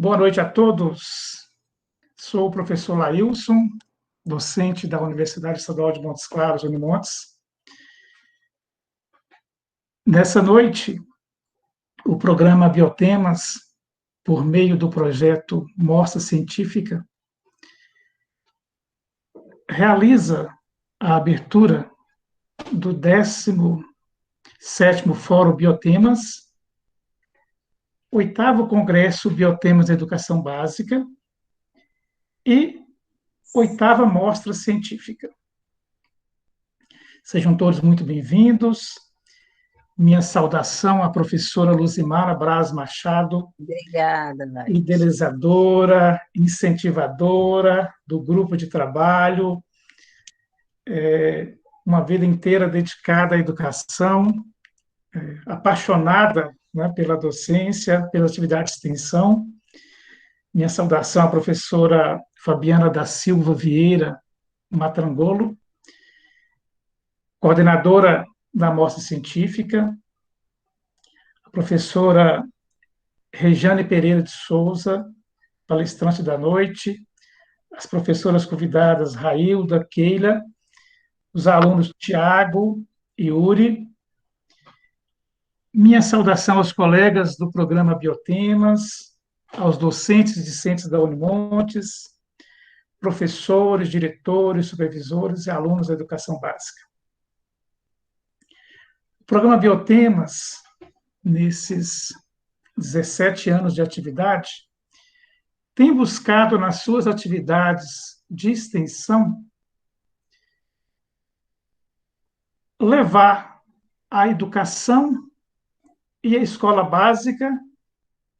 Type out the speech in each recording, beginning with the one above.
Boa noite a todos. Sou o professor Lailson, docente da Universidade Estadual de Montes Claros, Unimontes. Nessa noite, o programa Biotemas, por meio do projeto Mostra Científica, realiza a abertura do 17º Fórum Biotemas, 8º Congresso Biotemas da Educação Básica e 8ª Mostra Científica. Sejam todos muito bem-vindos. Minha saudação à professora Luzimara Braz Machado. Obrigada, Nath. Idealizadora, incentivadora do grupo de trabalho, uma vida inteira dedicada à educação, apaixonada, né, pela docência, pela atividade de extensão. Minha saudação à professora Fabiana da Silva Vieira Matrangolo, coordenadora da Mostra Científica, a professora Rejane Pereira de Souza, palestrante da noite, as professoras convidadas Railda, Keila, os alunos Tiago e Yuri. Minha saudação aos colegas do programa Biotemas, aos docentes e discentes da Unimontes, professores, diretores, supervisores e alunos da educação básica. O programa Biotemas, nesses 17 anos de atividade, tem buscado nas suas atividades de extensão levar a educação e a escola básica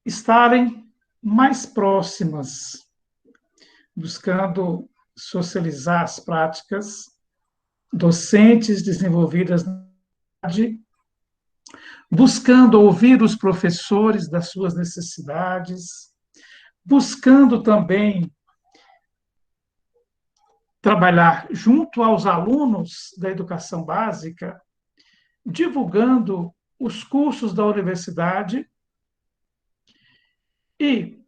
estarem mais próximas, buscando socializar as práticas docentes desenvolvidas na cidade, buscando ouvir os professores das suas necessidades, buscando também trabalhar junto aos alunos da educação básica, divulgando os cursos da universidade e,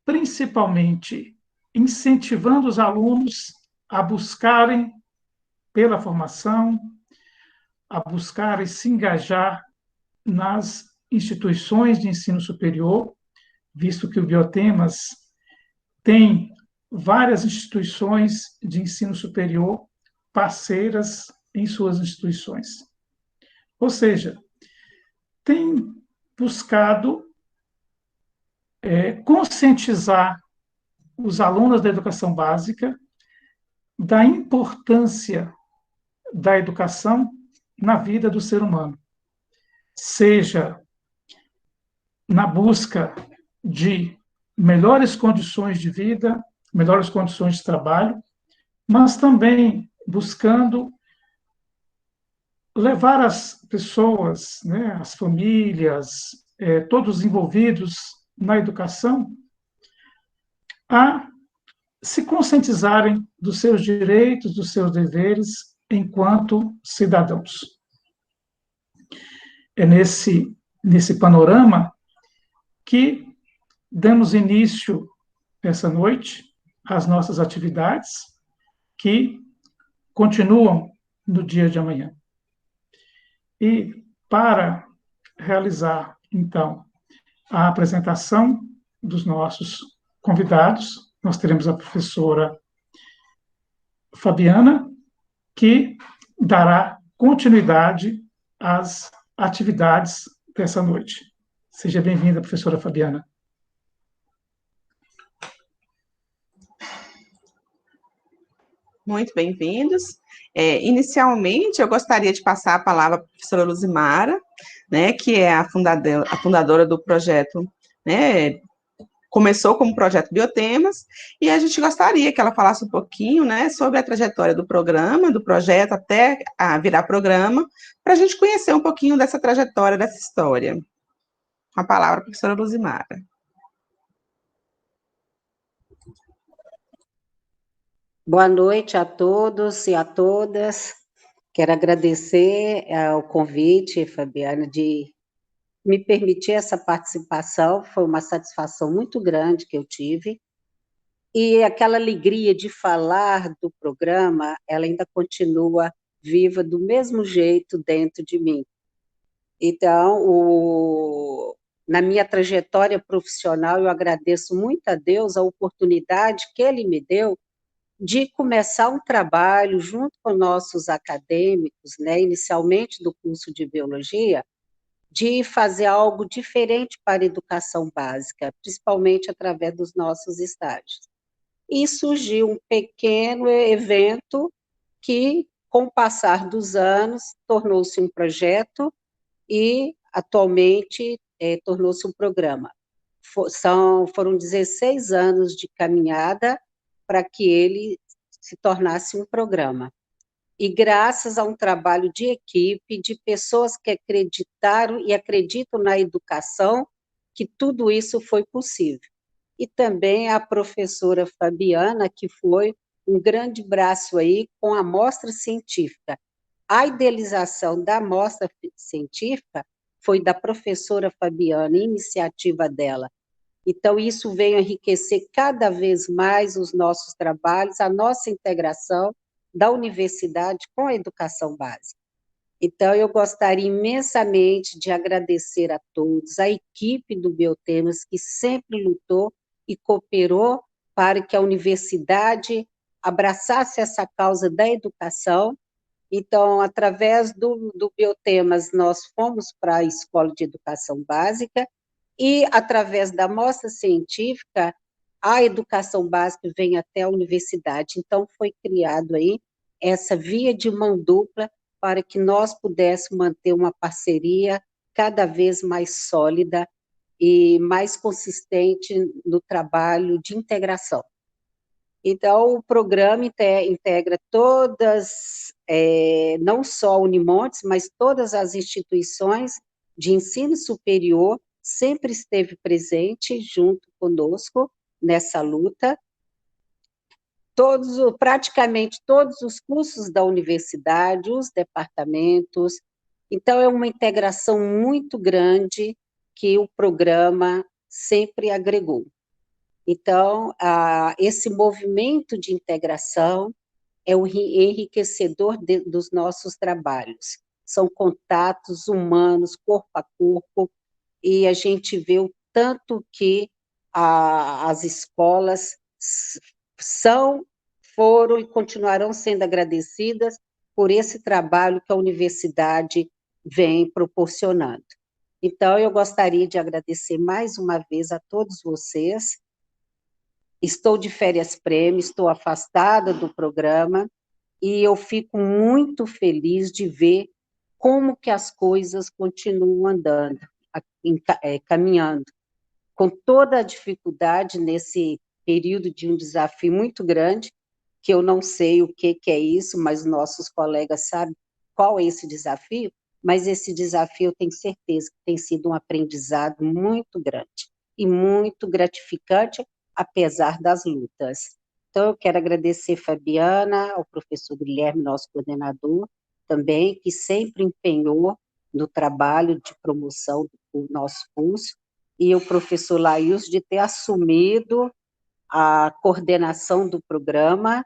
principalmente, incentivando os alunos a buscarem pela formação, a buscarem se engajar nas instituições de ensino superior, visto que o Biotemas tem várias instituições de ensino superior parceiras em suas instituições. Ou seja, tem buscado conscientizar os alunos da educação básica da importância da educação na vida do ser humano, seja na busca de melhores condições de vida, melhores condições de trabalho, mas também buscando levar as pessoas, né, as famílias, todos os envolvidos na educação, a se conscientizarem dos seus direitos, dos seus deveres enquanto cidadãos. É nesse panorama que damos início essa noite às nossas atividades, que continuam no dia de amanhã. E para realizar, então, a apresentação dos nossos convidados, nós teremos a professora Fabiana, que dará continuidade às atividades dessa noite. Seja bem-vinda, professora Fabiana. Muito bem-vindos. Inicialmente, eu gostaria de passar a palavra para a professora Luzimara, né, que é a fundadora do projeto, né, começou como projeto Biotemas, e a gente gostaria que ela falasse um pouquinho, né, sobre a trajetória do programa, do projeto até virar programa, para a gente conhecer um pouquinho dessa trajetória, dessa história. Com a palavra, professora Luzimara. Boa noite a todos e a todas. Quero agradecer o convite, Fabiana, de me permitir essa participação, foi uma satisfação muito grande que eu tive, e aquela alegria de falar do programa, ela ainda continua viva do mesmo jeito dentro de mim. Então, na minha trajetória profissional, eu agradeço muito a Deus a oportunidade que Ele me deu de começar um trabalho junto com nossos acadêmicos, né, inicialmente do curso de Biologia, de fazer algo diferente para a educação básica, principalmente através dos nossos estágios. E surgiu um pequeno evento que, com o passar dos anos, tornou-se um projeto e, atualmente, tornou-se um programa. Foram 16 anos de caminhada para que ele se tornasse um programa. E graças a um trabalho de equipe, de pessoas que acreditaram e acreditam na educação, que tudo isso foi possível. E também a professora Fabiana, que foi um grande braço aí com a mostra científica. A idealização da mostra científica foi da professora Fabiana, iniciativa dela. Então, isso veio enriquecer cada vez mais os nossos trabalhos, a nossa integração da universidade com a educação básica. Então, eu gostaria imensamente de agradecer a todos, a equipe do Biotemas, que sempre lutou e cooperou para que a universidade abraçasse essa causa da educação. Então, através do Biotemas, nós fomos para a Escola de Educação Básica e, através da mostra científica, a educação básica vem até a universidade. Então, foi criado aí essa via de mão dupla para que nós pudéssemos manter uma parceria cada vez mais sólida e mais consistente no trabalho de integração. Então, o programa integra todas, não só a Unimontes, mas todas as instituições de ensino superior, sempre esteve presente junto conosco nessa luta. Praticamente todos os cursos da universidade, os departamentos. Então, é uma integração muito grande que o programa sempre agregou. Então, esse movimento de integração é o enriquecedor dos nossos trabalhos. São contatos humanos, corpo a corpo, e a gente vê o tanto que as escolas foram e continuarão sendo agradecidas por esse trabalho que a universidade vem proporcionando. Então, eu gostaria de agradecer mais uma vez a todos vocês. Estou de férias-prêmio, estou afastada do programa, e eu fico muito feliz de ver como que as coisas continuam andando, caminhando, com toda a dificuldade nesse período de um desafio muito grande, que eu não sei o que é isso, mas nossos colegas sabem qual é esse desafio, mas esse desafio eu tenho certeza que tem sido um aprendizado muito grande e muito gratificante, apesar das lutas. Então, eu quero agradecer a Fabiana, ao professor Guilherme, nosso coordenador, também, que sempre empenhou no trabalho de promoção do nosso curso, e o professor Laís de ter assumido a coordenação do programa.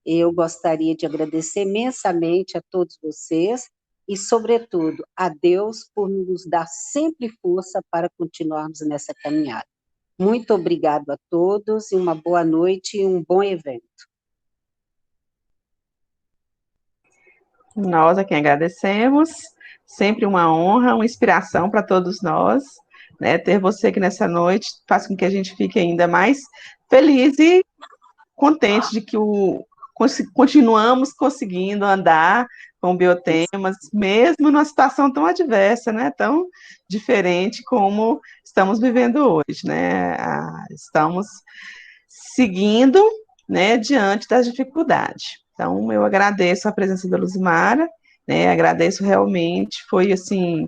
Eu gostaria de agradecer imensamente a todos vocês e, sobretudo, a Deus por nos dar sempre força para continuarmos nessa caminhada. Muito obrigado a todos e uma boa noite e um bom evento. Nós a quem agradecemos, sempre uma honra, uma inspiração para todos nós, né? Ter você aqui nessa noite faz com que a gente fique ainda mais feliz e contente de que continuamos conseguindo andar com biotemas, mesmo numa situação tão adversa, né? Tão diferente como estamos vivendo hoje, né? Estamos seguindo, né, diante das dificuldades. Então, eu agradeço a presença da Luzimara, né? Agradeço realmente, foi assim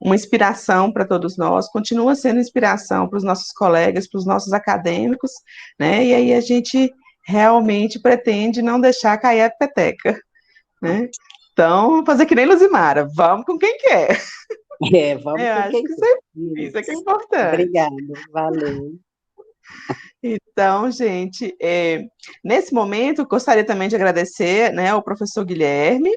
uma inspiração para todos nós, continua sendo inspiração para os nossos colegas, para os nossos acadêmicos, né? E aí a gente realmente pretende não deixar cair a peteca, né? Então, fazer que nem Luzimara, vamos com quem quer. Vamos Eu com acho quem que quer. isso é que é importante. Obrigada, valeu. Então, gente, nesse momento, gostaria também de agradecer, né, ao professor Guilherme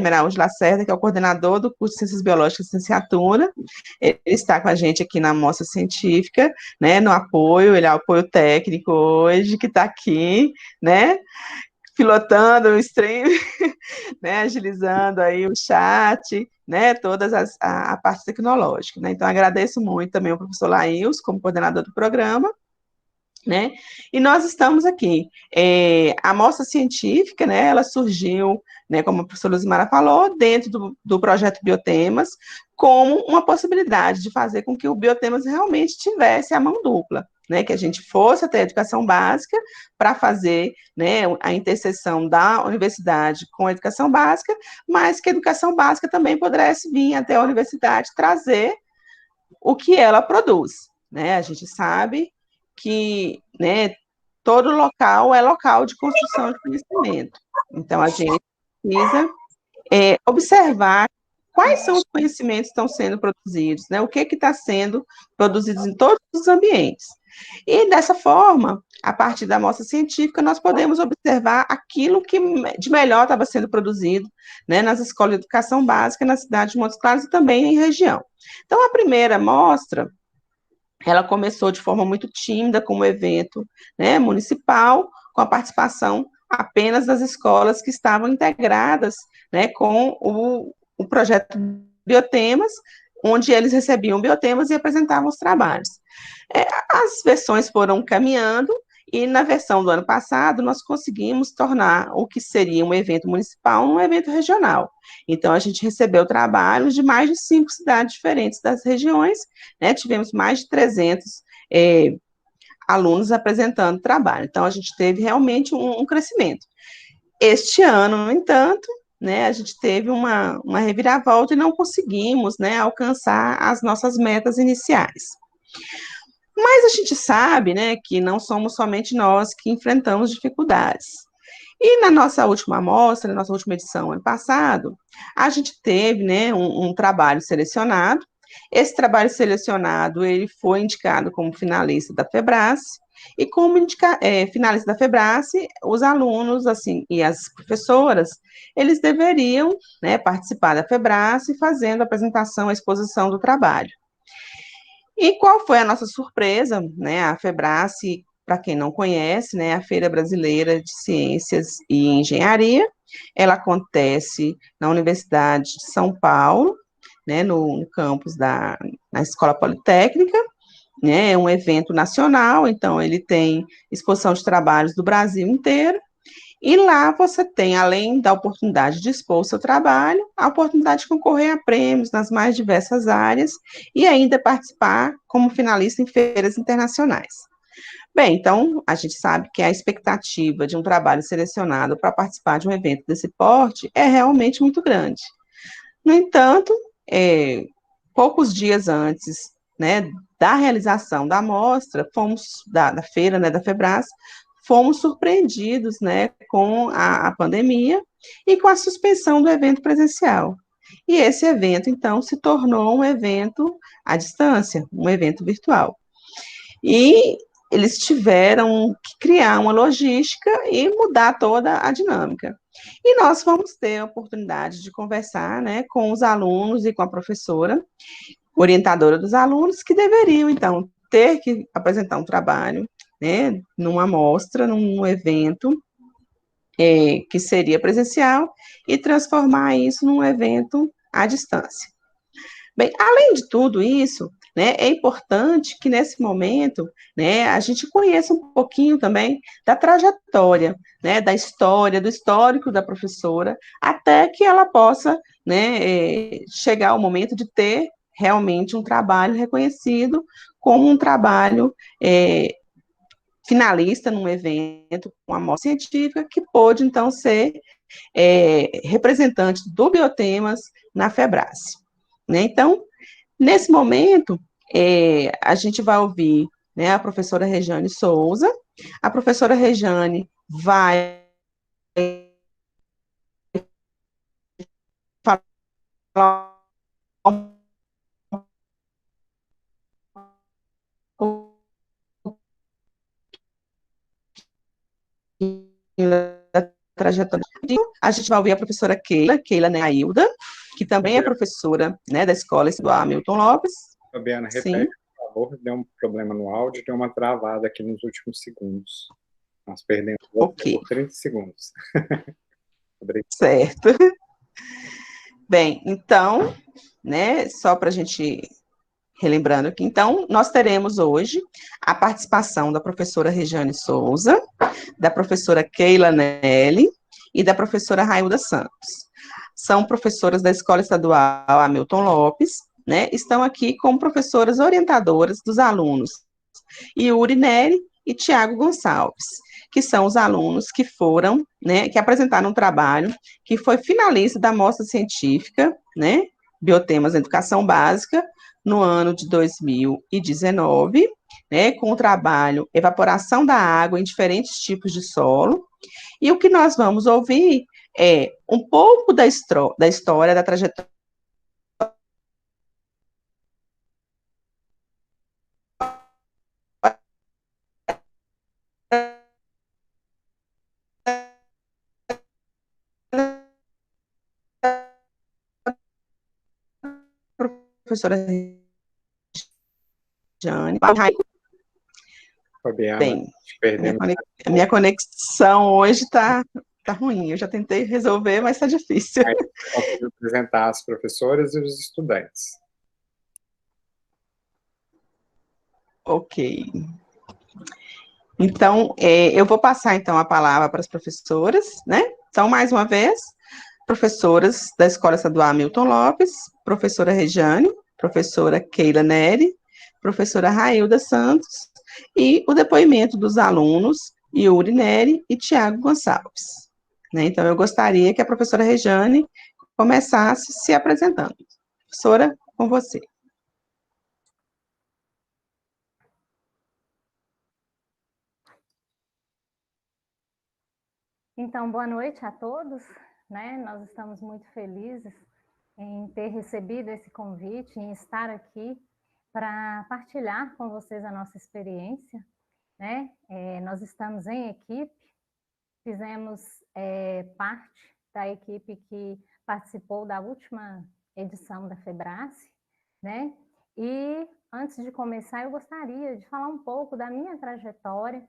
Araújo Lacerda, que é o coordenador do curso de Ciências Biológicas e Licenciatura. Ele está com a gente aqui na mostra científica, né, no apoio, ele é o apoio técnico hoje, que está aqui, né, pilotando o stream, né, agilizando aí o chat, né, todas a parte tecnológica, né. Então, agradeço muito também ao professor Laíls, como coordenador do programa, né? E nós estamos aqui. A mostra científica, né, ela surgiu, né, como a professora Luzimara falou, dentro do projeto Biotemas, como uma possibilidade de fazer com que o Biotemas realmente tivesse a mão dupla, né, que a gente fosse até a educação básica para fazer, né, a interseção da universidade com a educação básica, mas que a educação básica também pudesse vir até a universidade trazer o que ela produz, né? A gente sabe que, né, todo local é local de construção de conhecimento. Então, a gente precisa observar quais são os conhecimentos que estão sendo produzidos, né? O que está sendo produzido em todos os ambientes. E, dessa forma, a partir da mostra científica, nós podemos observar aquilo que de melhor estava sendo produzido, né, nas escolas de educação básica, na cidade de Montes Claros e também em região. Então, a primeira mostra, ela começou de forma muito tímida, como evento, né, municipal, com a participação apenas das escolas que estavam integradas, né, com o projeto Biotemas, onde eles recebiam biotemas e apresentavam os trabalhos. As versões foram caminhando, e na versão do ano passado, nós conseguimos tornar o que seria um evento municipal um evento regional. Então, a gente recebeu trabalhos de mais de 5 cidades diferentes das regiões, né? Tivemos mais de 300 alunos apresentando trabalho. Então, a gente teve realmente um crescimento. Este ano, no entanto, né, a gente teve uma reviravolta e não conseguimos, né, alcançar as nossas metas iniciais. Mas a gente sabe, né, que não somos somente nós que enfrentamos dificuldades. E na nossa última amostra, na nossa última edição, ano passado, a gente teve, né, um trabalho selecionado. Esse trabalho selecionado, ele foi indicado como finalista da FEBRASE, e como finalista da FEBRASE, os alunos, assim, e as professoras, eles deveriam, né, participar da FEBRASE fazendo a apresentação, a exposição do trabalho. E qual foi a nossa surpresa, né? A FEBRASE, para quem não conhece, né, a Feira Brasileira de Ciências e Engenharia, ela acontece na Universidade de São Paulo, né, no campus na Escola Politécnica, né, é um evento nacional, então ele tem exposição de trabalhos do Brasil inteiro, e lá você tem, além da oportunidade de expor o seu trabalho, a oportunidade de concorrer a prêmios nas mais diversas áreas e ainda participar como finalista em feiras internacionais. Bem, então, a gente sabe que a expectativa de um trabalho selecionado para participar de um evento desse porte é realmente muito grande. No entanto, poucos dias antes, né, da realização da mostra, da feira, né, da FEBRASE, fomos surpreendidos, né, com a pandemia e com a suspensão do evento presencial. E esse evento, então, se tornou um evento à distância, um evento virtual. E eles tiveram que criar uma logística e mudar toda a dinâmica. E nós vamos ter a oportunidade de conversar, né, com os alunos e com a professora, orientadora dos alunos, que deveriam, então, ter que apresentar um trabalho, né, numa mostra, num evento que seria presencial, e transformar isso num evento à distância. Bem, além de tudo isso, né, é importante que nesse momento, né, a gente conheça um pouquinho também da trajetória, né, da história, do histórico da professora, até que ela possa, né, chegar ao momento de ter realmente um trabalho reconhecido como um trabalho finalista num evento com a mostra científica, que pôde, então, ser representante do Biotemas na FEBRASE. Né? Então, nesse momento, a gente vai ouvir, né, a professora Rejane Souza. A professora Rejane vai falar da trajetória. A gente vai ouvir a professora Keila Neailda, que também é professora, né, da Escola Estadual Hamilton Lopes. Fabiana, Sim. repete, por favor, deu um problema no áudio, deu uma travada aqui nos últimos segundos. Nós perdemos você por 30 segundos. Obrigado. Certo. Bem, então, né, só para a gente relembrando aqui, então, nós teremos hoje a participação da professora Regiane Souza, da professora Keila Nelly e da professora Railda Santos. São professoras da Escola Estadual Hamilton Lopes, né, estão aqui como professoras orientadoras dos alunos Yuri Nelly e Tiago Gonçalves, que são os alunos que foram, né, que apresentaram um trabalho que foi finalista da mostra científica, né, Biotemas da Educação Básica, no ano de 2019, né, com o trabalho Evaporação da Água em Diferentes Tipos de Solo. E o que nós vamos ouvir é um pouco da história, da trajetória da professora Jane. Fabiana, Bem, perdemos. a minha conexão hoje está ruim. Eu já tentei resolver, mas está difícil. Vamos apresentar as professoras e os estudantes. Ok. Então, eu vou passar, então, a palavra para as professoras, né? Então, mais uma vez, professoras da Escola Estadual Hamilton Lopes, professora Regiane, professora Keila Neri, professora Railda Santos, e o depoimento dos alunos Yuri Neri e Tiago Gonçalves. Né? Então, eu gostaria que a professora Regiane começasse se apresentando. Professora, com você. Então, boa noite a todos, né? Nós estamos muito felizes em ter recebido esse convite, em estar aqui para partilhar com vocês a nossa experiência, né? Nós estamos em equipe, fizemos parte da equipe que participou da última edição da FEBRASE, né? E antes de começar, eu gostaria de falar um pouco da minha trajetória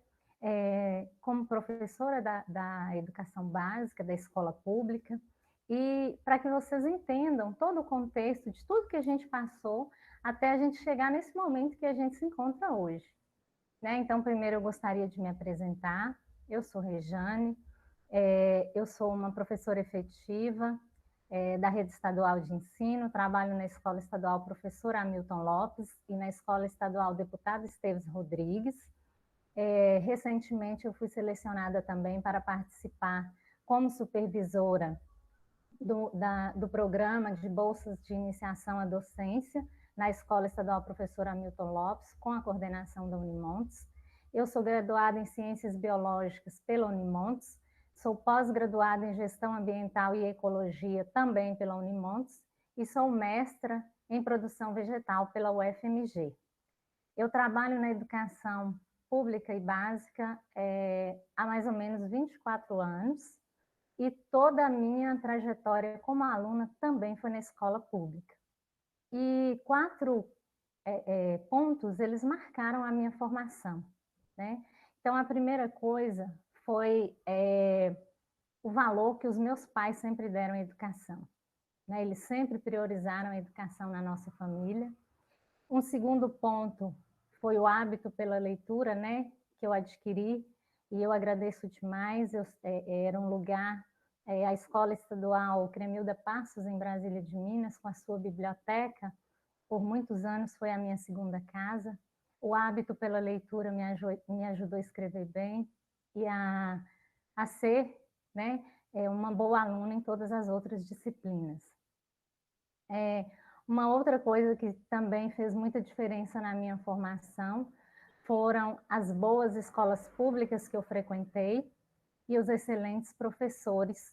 como professora da educação básica, da escola pública, e para que vocês entendam todo o contexto de tudo que a gente passou até a gente chegar nesse momento que a gente se encontra hoje. Né? Então, primeiro eu gostaria de me apresentar. Eu sou Regiane, eu sou uma professora efetiva da Rede Estadual de Ensino, trabalho na Escola Estadual Professor Hamilton Lopes e na Escola Estadual Deputado Esteves Rodrigues. Recentemente eu fui selecionada também para participar como supervisora do programa de bolsas de iniciação à docência na Escola Estadual Professor Hamilton Lopes, com a coordenação da Unimontes. Eu sou graduada em Ciências Biológicas pela Unimontes, sou pós-graduada em Gestão Ambiental e Ecologia também pela Unimontes e sou mestra em Produção Vegetal pela UFMG. Eu trabalho na educação pública e básica há mais ou menos 24 anos e toda a minha trajetória como aluna também foi na escola pública. E 4 pontos, eles marcaram a minha formação. Né? Então, a primeira coisa foi o valor que os meus pais sempre deram à educação. Né? Eles sempre priorizaram a educação na nossa família. Um segundo ponto foi o hábito pela leitura, né, que eu adquiri, e eu agradeço demais. Era um lugar, a Escola Estadual Cremilda Passos, em Brasília de Minas, com a sua biblioteca, por muitos anos foi a minha segunda casa. O hábito pela leitura me ajudou a escrever bem e a ser, né, uma boa aluna em todas as outras disciplinas. Uma outra coisa que também fez muita diferença na minha formação foram as boas escolas públicas que eu frequentei e os excelentes professores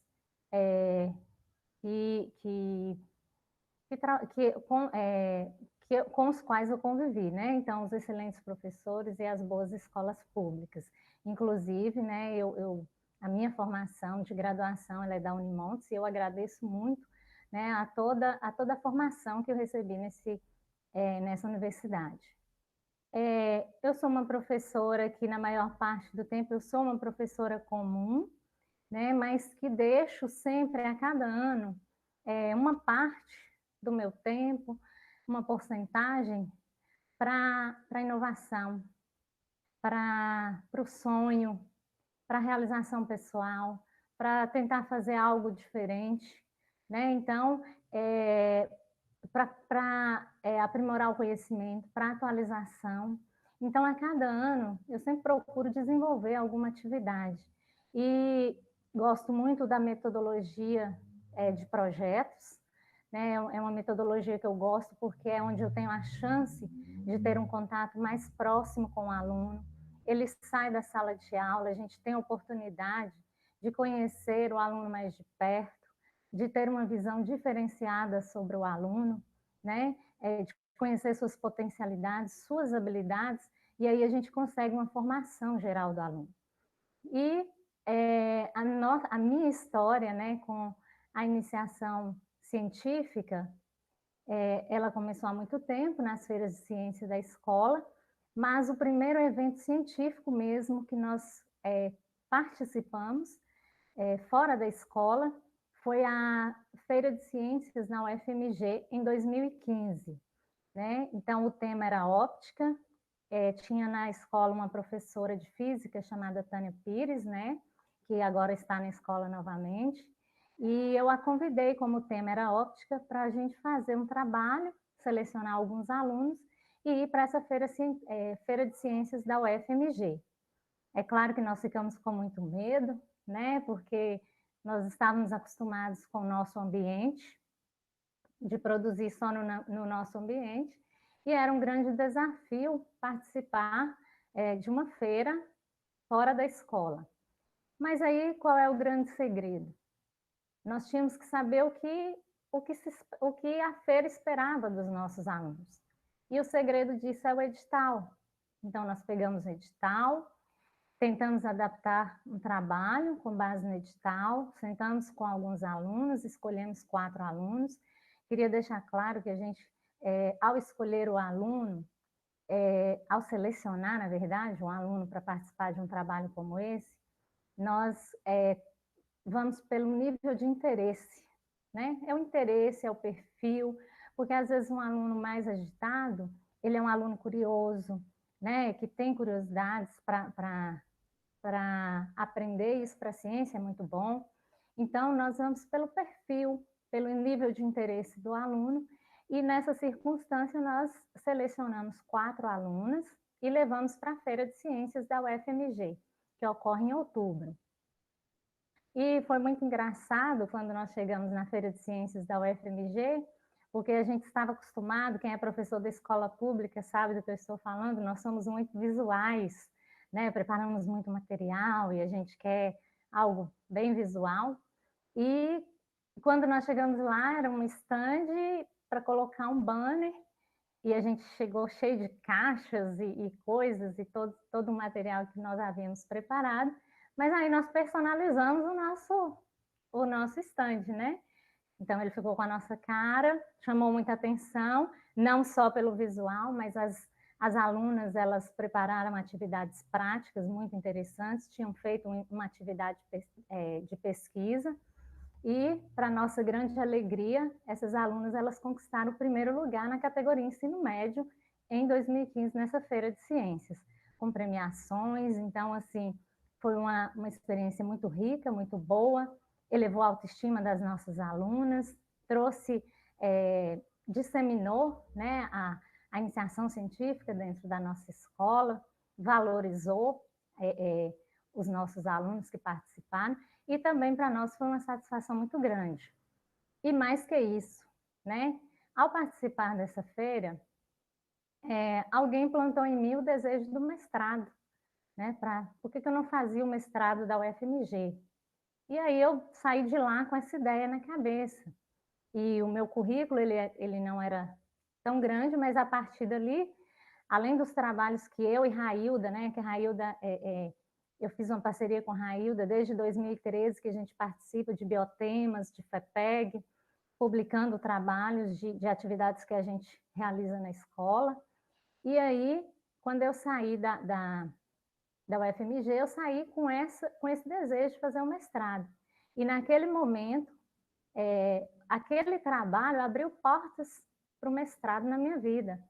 que com os quais eu convivi, né? Então, os excelentes professores e as boas escolas públicas. Inclusive, né, a minha formação de graduação ela é da Unimontes, e eu agradeço muito, né, a toda a formação que eu recebi nessa universidade. Eu sou uma professora que, na maior parte do tempo, eu sou uma professora comum, né, mas que deixo sempre, a cada ano, uma parte do meu tempo, uma porcentagem para a inovação, para o sonho, para a realização pessoal, para tentar fazer algo diferente, né? Então, para aprimorar o conhecimento, para atualização. Então, a cada ano, eu sempre procuro desenvolver alguma atividade. E gosto muito da metodologia de projetos, né? É uma metodologia que eu gosto porque é onde eu tenho a chance de ter um contato mais próximo com o aluno. Ele sai da sala de aula, a gente tem a oportunidade de conhecer o aluno mais de perto, de ter uma visão diferenciada sobre o aluno, né? De conhecer suas potencialidades, suas habilidades, e aí a gente consegue uma formação geral do aluno. E a minha história, né, com a iniciação científica, ela começou há muito tempo nas feiras de ciência da escola, mas o primeiro evento científico mesmo que nós participamos fora da escola foi a Feira de Ciências na UFMG em 2015. Né? Então, o tema era óptica, tinha na escola uma professora de física chamada Tânia Pires, né? Que agora está na escola novamente, e eu a convidei, como o tema era óptica, para a gente fazer um trabalho, selecionar alguns alunos e ir para essa feira de ciências da UFMG. É claro que nós ficamos com muito medo, né? Porque nós estávamos acostumados com o nosso ambiente, de produzir só no nosso ambiente, e era um grande desafio participar de uma feira fora da escola. Mas aí, qual é o grande segredo? Nós tínhamos que saber o que a feira esperava dos nossos alunos. E o segredo disso é o edital. Então, nós pegamos o edital, tentamos adaptar um trabalho com base no edital, sentamos com alguns alunos, escolhemos 4 alunos. Queria deixar claro que a gente, ao escolher o aluno, ao selecionar, na verdade, um aluno para participar de um trabalho como esse, nós vamos pelo nível de interesse, né? É o interesse, é o perfil, porque às vezes um aluno mais agitado, ele é um aluno curioso, né? Que tem curiosidades para aprender, isso para a ciência é muito bom. Então, nós vamos pelo perfil, pelo nível de interesse do aluno, e nessa circunstância nós selecionamos 4 alunas e levamos para a Feira de Ciências da UFMG, que ocorre em outubro. E foi muito engraçado quando nós chegamos na Feira de Ciências da UFMG, porque a gente estava acostumado, quem é professor da escola pública sabe do que eu estou falando, nós somos muito visuais, né? Preparamos muito material e a gente quer algo bem visual. E quando nós chegamos lá, era um stand para colocar um banner, e a gente chegou cheio de caixas e coisas, e todo o material que nós havíamos preparado, mas aí nós personalizamos o nosso stand, né? Então, ele ficou com a nossa cara, chamou muita atenção, não só pelo visual, mas as alunas, elas prepararam atividades práticas muito interessantes, tinham feito uma atividade de pesquisa, e, para nossa grande alegria, essas alunas, elas conquistaram o primeiro lugar na categoria ensino médio em 2015, nessa Feira de Ciências, com premiações. Então, assim, foi uma experiência muito rica, muito boa, elevou a autoestima das nossas alunas, disseminou, né, a iniciação científica dentro da nossa escola, valorizou os nossos alunos que participaram, e também para nós foi uma satisfação muito grande. E mais que isso, né, ao participar dessa feira, alguém plantou em mim o desejo do mestrado, né, por que eu não fazia o mestrado da UFMG? E aí eu saí de lá com essa ideia na cabeça. e o meu currículo, ele não era tão grande, mas a partir dali, além dos trabalhos que eu e Railda, né, que a Railda, eu fiz uma parceria com a Railda desde 2013, que a gente participa de biotemas, de FEPEG, publicando trabalhos de atividades que a gente realiza na escola. E aí, quando eu saí da UFMG, eu saí com esse desejo de fazer um mestrado. E naquele momento, aquele trabalho abriu portas para o mestrado na minha vida,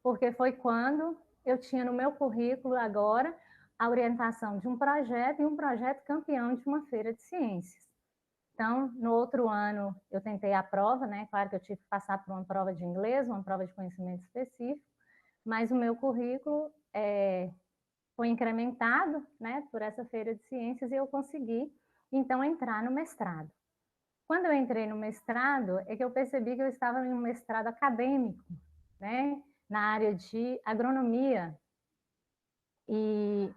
porque foi quando eu tinha no meu currículo agora a orientação de um projeto e um projeto campeão de uma feira de ciências. Então, no outro ano, eu tentei a prova, né? Claro que eu tive que passar por uma prova de inglês, uma prova de conhecimento específico, mas o meu currículo foi incrementado, né, por essa feira de ciências e eu consegui, então, entrar no mestrado. Quando eu entrei no mestrado, é que eu percebi que eu estava em um mestrado acadêmico, né, na área de agronomia. E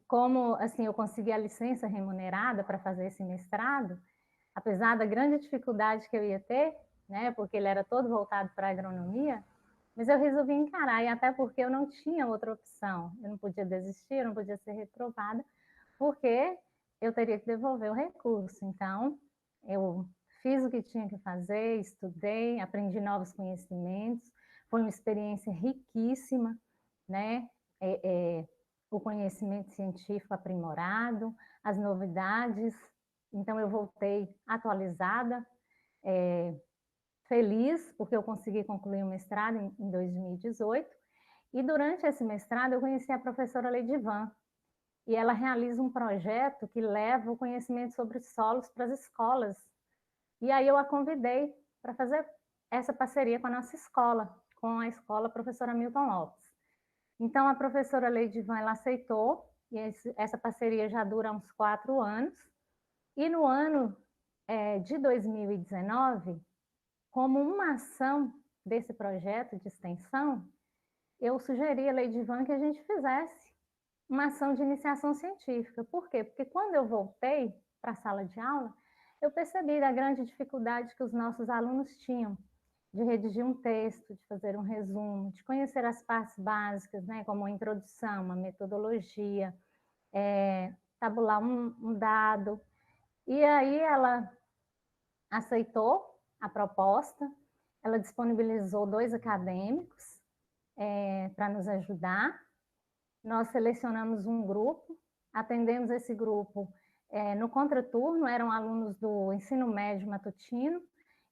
como, assim, eu consegui a licença remunerada para fazer esse mestrado, apesar da grande dificuldade que eu ia ter, né, porque ele era todo voltado para a agronomia, mas eu resolvi encarar, e até porque eu não tinha outra opção. Eu não podia desistir, eu não podia ser reprovada, porque eu teria que devolver o recurso. Então, eu fiz o que tinha que fazer, estudei, aprendi novos conhecimentos, foi uma experiência riquíssima, né? O conhecimento científico aprimorado, as novidades. Então, eu voltei atualizada, feliz, porque eu consegui concluir o mestrado em 2018. E durante esse mestrado, eu conheci a professora Leidivan, e ela realiza um projeto que leva o conhecimento sobre solos para as escolas. E aí eu a convidei para fazer essa parceria com a nossa escola, com a escola professora Milton Lopes. Então, a professora Leidivan, ela aceitou, e essa parceria já dura uns 4 anos. E no ano de 2019, como uma ação desse projeto de extensão, eu sugeri a Leidivan que a gente fizesse uma ação de iniciação científica. Por quê? Porque quando eu voltei para a sala de aula, eu percebi da grande dificuldade que os nossos alunos tinham de redigir um texto, de fazer um resumo, de conhecer as partes básicas, né, como a introdução, uma metodologia, tabular um dado. E aí ela aceitou a proposta, ela disponibilizou 2 acadêmicos para nos ajudar. Nós selecionamos um grupo, atendemos esse grupo no contraturno, eram alunos do ensino médio matutino,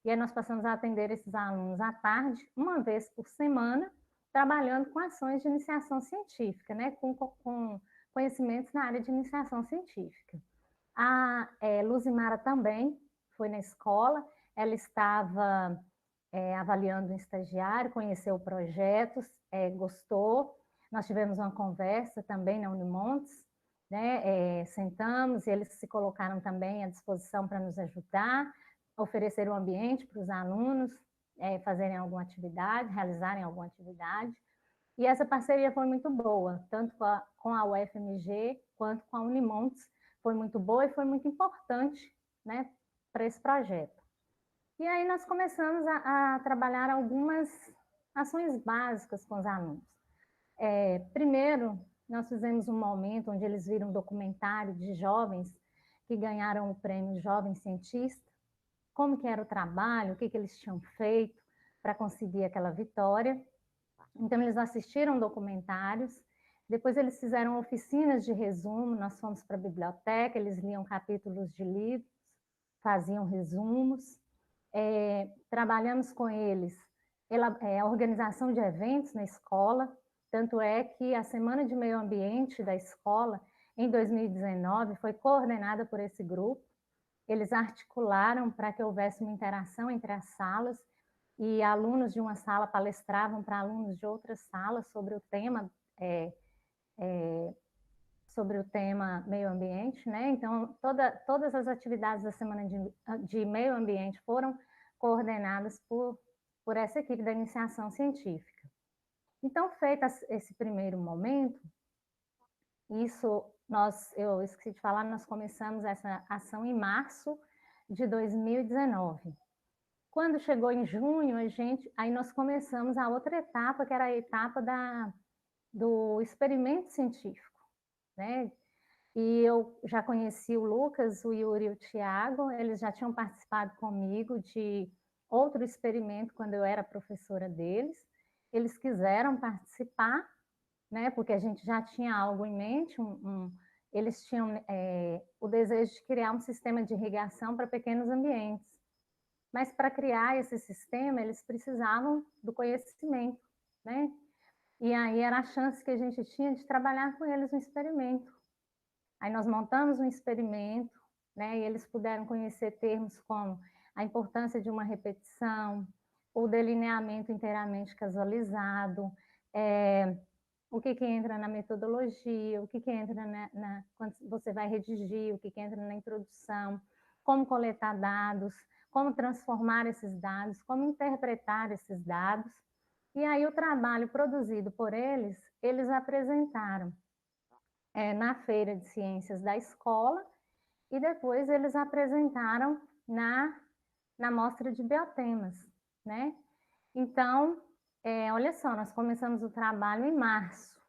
e aí nós passamos a atender esses alunos à tarde, uma vez por semana, trabalhando com ações de iniciação científica, né, com conhecimentos na área de iniciação científica. A Luzimara também foi na escola, ela estava avaliando um estagiário, conheceu o projeto, gostou. Nós tivemos uma conversa também na Unimontes, né? Sentamos e eles se colocaram também à disposição para nos ajudar, oferecer um ambiente para os alunos fazerem alguma atividade, realizarem alguma atividade. E essa parceria foi muito boa, tanto com a UFMG quanto com a Unimontes. Foi muito boa e foi muito importante, né, para esse projeto. E aí nós começamos a trabalhar algumas ações básicas com os alunos. Primeiro, nós fizemos um momento onde eles viram um documentário de jovens que ganharam o prêmio Jovem Cientista, como que era o trabalho, o que eles tinham feito para conseguir aquela vitória. Então, eles assistiram documentários, depois eles fizeram oficinas de resumo, nós fomos para a biblioteca, eles liam capítulos de livros, faziam resumos, trabalhamos com eles a organização de eventos na escola, tanto é que a Semana de Meio Ambiente da escola, em 2019, foi coordenada por esse grupo. Eles articularam para que houvesse uma interação entre as salas, e alunos de uma sala palestravam para alunos de outras salas sobre o tema meio ambiente, né? Então, todas as atividades da Semana de Meio Ambiente foram coordenadas por essa equipe da iniciação científica. Então, feito esse primeiro momento, eu esqueci de falar, nós começamos essa ação em março de 2019. Quando chegou em junho, aí nós começamos a outra etapa, que era a etapa do experimento científico, né? E eu já conheci o Lucas, o Yuri e o Tiago, eles já tinham participado comigo de outro experimento quando eu era professora deles. Eles quiseram participar, né? Porque a gente já tinha algo em mente, eles tinham o desejo de criar um sistema de irrigação para pequenos ambientes. Mas para criar esse sistema, eles precisavam do conhecimento, né? E aí era a chance que a gente tinha de trabalhar com eles no experimento. Aí nós montamos um experimento, né? E eles puderam conhecer termos como a importância de uma repetição, o delineamento inteiramente casualizado, o que entra na metodologia, o que entra quando você vai redigir, o que entra na introdução, como coletar dados, como transformar esses dados, como interpretar esses dados. E aí o trabalho produzido por eles apresentaram na Feira de Ciências da escola e depois eles apresentaram na mostra de biotemas, né? Então, olha só, nós começamos o trabalho em março,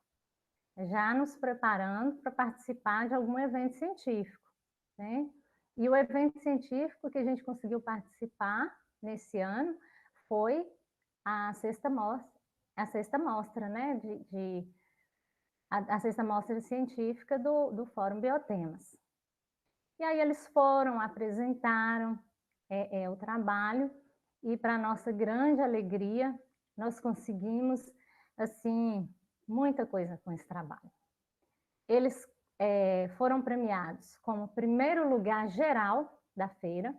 já nos preparando para participar de algum evento científico, né? E o evento científico que a gente conseguiu participar nesse ano foi a sexta mostra, né? A sexta mostra científica do Fórum Biotemas. E aí eles foram, apresentaram o trabalho e, para nossa grande alegria, nós conseguimos, assim, muita coisa com esse trabalho. Eles foram premiados como primeiro lugar geral da feira,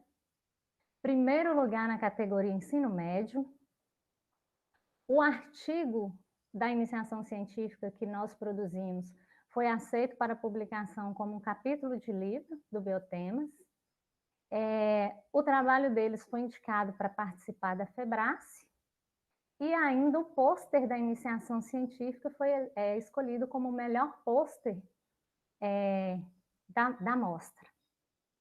primeiro lugar na categoria ensino médio. O artigo da iniciação científica que nós produzimos foi aceito para publicação como um capítulo de livro do Biotemas. O trabalho deles foi indicado para participar da FEBRACE, e ainda o pôster da iniciação científica foi escolhido como o melhor pôster da mostra.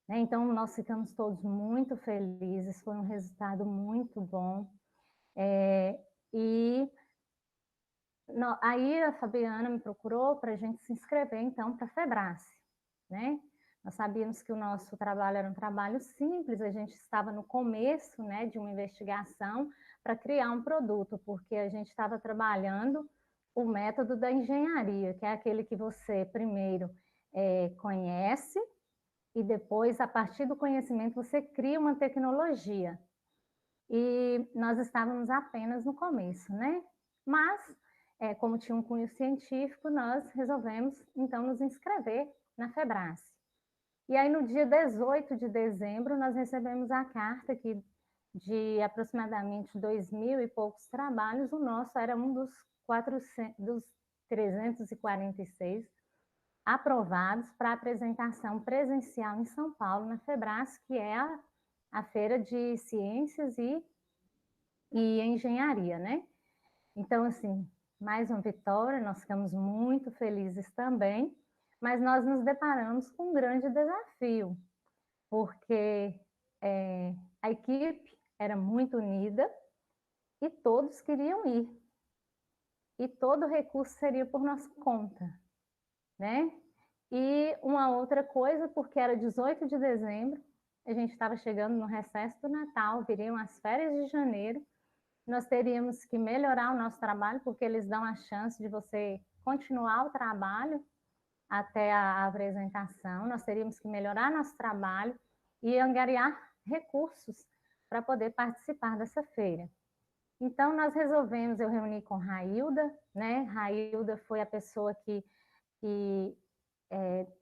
Então, nós ficamos todos muito felizes, foi um resultado muito bom. Aí a Fabiana me procurou para a gente se inscrever, então, para a FEBRACE, né? Nós sabíamos que o nosso trabalho era um trabalho simples, a gente estava no começo, né, de uma investigação para criar um produto, porque a gente estava trabalhando o método da engenharia, que é aquele que você primeiro conhece e depois, a partir do conhecimento, você cria uma tecnologia. E nós estávamos apenas no começo, né? Mas, como tinha um cunho científico, nós resolvemos, então, nos inscrever na FEBRACE. E aí, no dia 18 de dezembro, nós recebemos a carta que, de aproximadamente 2.000 e poucos trabalhos, o nosso era um dos 346 aprovados para apresentação presencial em São Paulo, na FEBRACE, que é a Feira de Ciências e Engenharia, né? Então, assim, mais uma vitória, nós ficamos muito felizes também, mas nós nos deparamos com um grande desafio, porque a equipe era muito unida e todos queriam ir. E todo o recurso seria por nossa conta, né? E uma outra coisa, porque era 18 de dezembro, a gente estava chegando no recesso do Natal, viriam as férias de janeiro, nós teríamos que melhorar o nosso trabalho, porque eles dão a chance de você continuar o trabalho até a apresentação, nós teríamos que melhorar nosso trabalho e angariar recursos para poder participar dessa feira. Então, nós resolvemos, eu reuni com Railda, né? Railda foi a pessoa que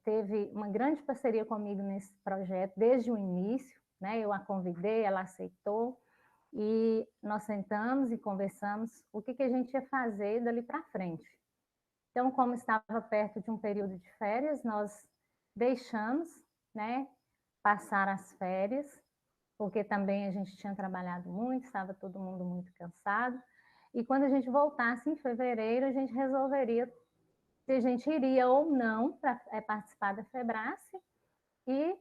teve uma grande parceria comigo nesse projeto desde o início, né? Eu a convidei, ela aceitou, e nós sentamos e conversamos o que a gente ia fazer dali para frente. Então, como estava perto de um período de férias, nós deixamos, né, passar as férias, porque também a gente tinha trabalhado muito, estava todo mundo muito cansado, e quando a gente voltasse em fevereiro, a gente resolveria se a gente iria ou não para participar da FEBRACE, e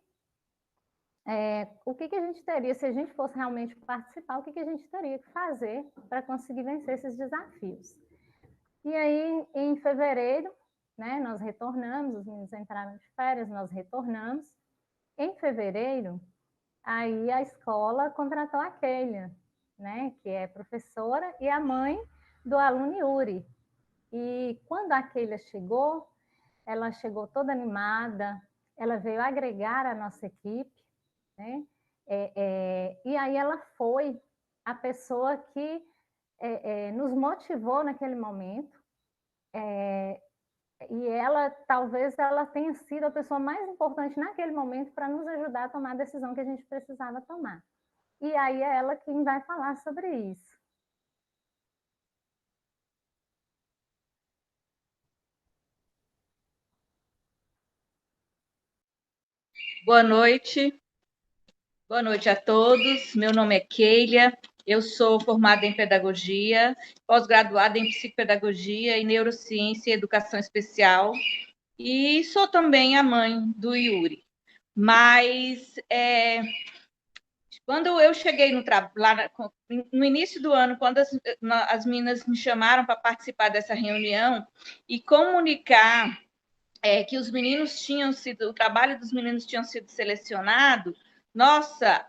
o que a gente teria, se a gente fosse realmente participar, o que a gente teria que fazer para conseguir vencer esses desafios. E aí, em fevereiro, né, nós retornamos, os meninos entraram de férias, nós retornamos. Em fevereiro, aí a escola contratou a Keila, né, que é professora e a mãe do aluno Yuri. E quando a Keila chegou, ela chegou toda animada, ela veio agregar a nossa equipe, né? E aí ela foi a pessoa que nos motivou naquele momento, e ela, talvez, ela tenha sido a pessoa mais importante naquele momento para nos ajudar a tomar a decisão que a gente precisava tomar. E aí é ela quem vai falar sobre isso. Boa noite a todos. Meu nome é Keila, eu sou formada em pedagogia, pós-graduada em psicopedagogia e neurociência e educação especial, e sou também a mãe do Yuri. Mas quando eu cheguei no início do ano, quando as meninas me chamaram para participar dessa reunião e comunicar que os meninos o trabalho dos meninos tinham sido selecionado, nossa,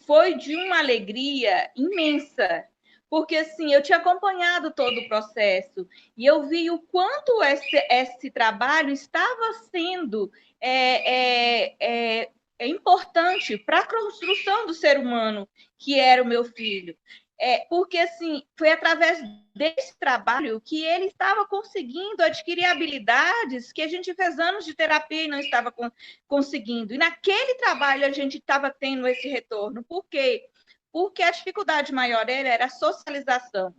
foi de uma alegria imensa, porque assim, eu tinha acompanhado todo o processo e eu vi o quanto esse trabalho estava sendo importante para a construção do ser humano, que era o meu filho. Porque assim, foi através desse trabalho que ele estava conseguindo adquirir habilidades que a gente fez anos de terapia e não estava conseguindo. E naquele trabalho a gente estava tendo esse retorno. Por quê? Porque a dificuldade maior dele era a socialização.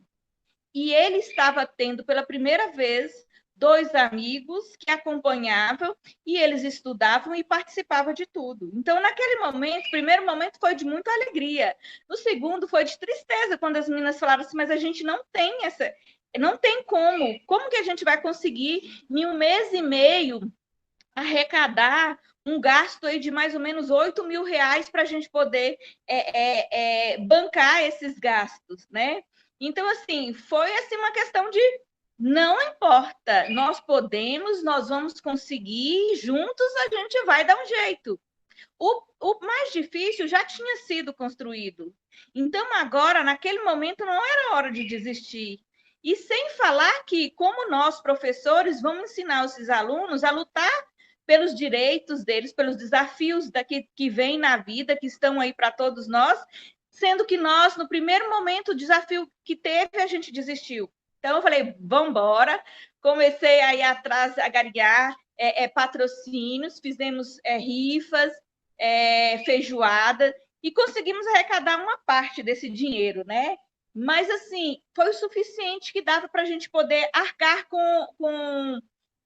E ele estava tendo, pela primeira vez, 2 amigos que acompanhavam e eles estudavam e participavam de tudo. Então, naquele momento, o primeiro momento foi de muita alegria. No segundo, foi de tristeza, quando as meninas falaram assim, mas a gente não tem como que a gente vai conseguir, em 1 mês e meio, arrecadar um gasto aí de mais ou menos R$8.000 para a gente poder bancar esses gastos, né? Então, assim, foi assim, uma questão de não importa, nós podemos, nós vamos conseguir, juntos a gente vai dar um jeito. O mais difícil já tinha sido construído. Então, agora, naquele momento, não era hora de desistir. E sem falar que, como nós, professores, vamos ensinar esses alunos a lutar pelos direitos deles, pelos desafios que vêm na vida, que estão aí para todos nós, sendo que nós, no primeiro momento, o desafio que teve, a gente desistiu. Então, eu falei, vamos embora. Comecei aí atrás a gariar patrocínios, fizemos rifas, feijoada, e conseguimos arrecadar uma parte desse dinheiro, né? Mas, assim, foi o suficiente que dava para a gente poder arcar com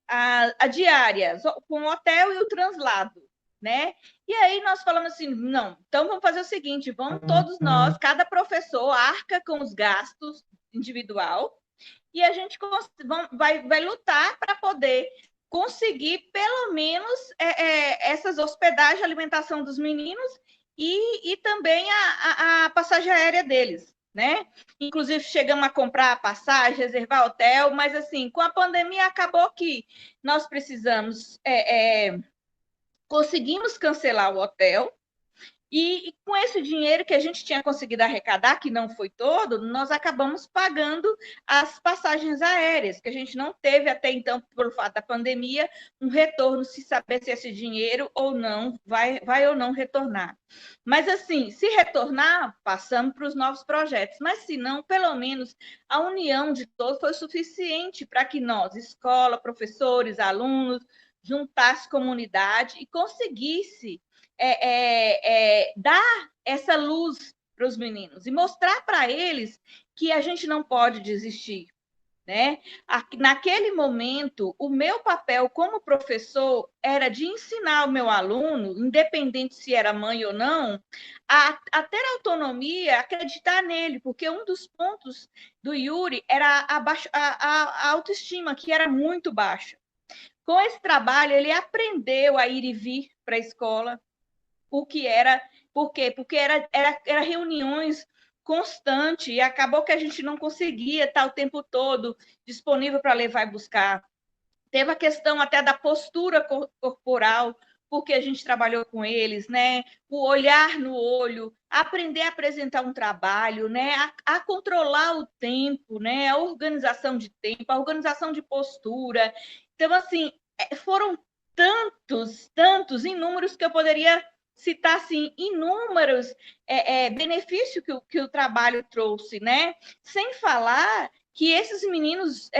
a diária, com o hotel e o translado, né? E aí nós falamos assim, não, então vamos fazer o seguinte, vamos todos nós, cada professor arca com os gastos individual, e a gente vai lutar para poder conseguir, pelo menos, essas hospedagens, alimentação dos meninos e também a passagem aérea deles, né? Inclusive, chegamos a comprar a passagem, reservar hotel, mas, assim, com a pandemia, acabou que nós precisamos, conseguimos cancelar o hotel, e com esse dinheiro que a gente tinha conseguido arrecadar, que não foi todo, nós acabamos pagando as passagens aéreas, que a gente não teve até então, por fato da pandemia, um retorno, se saber se esse dinheiro ou não vai ou não retornar. Mas, assim, se retornar, passamos para os novos projetos, mas se não, pelo menos a união de todos foi suficiente para que nós, escola, professores, alunos, juntasse comunidade e conseguisse dar essa luz para os meninos e mostrar para eles que a gente não pode desistir, né? Naquele momento, o meu papel como professor era de ensinar o meu aluno, independente se era mãe ou não, a ter autonomia, acreditar nele, porque um dos pontos do Yuri era a autoestima, que era muito baixa. Com esse trabalho, ele aprendeu a ir e vir para a escola, o que era. Por quê? Porque era reuniões constantes e acabou que a gente não conseguia estar o tempo todo disponível para levar e buscar. Teve a questão até da postura corporal, porque a gente trabalhou com eles, né? O olhar no olho, aprender a apresentar um trabalho, né? A controlar o tempo, né? A organização de tempo, a organização de postura. Então, assim, foram tantos inúmeros que eu poderia citar, assim, inúmeros benefícios que o trabalho trouxe, né? Sem falar que esses meninos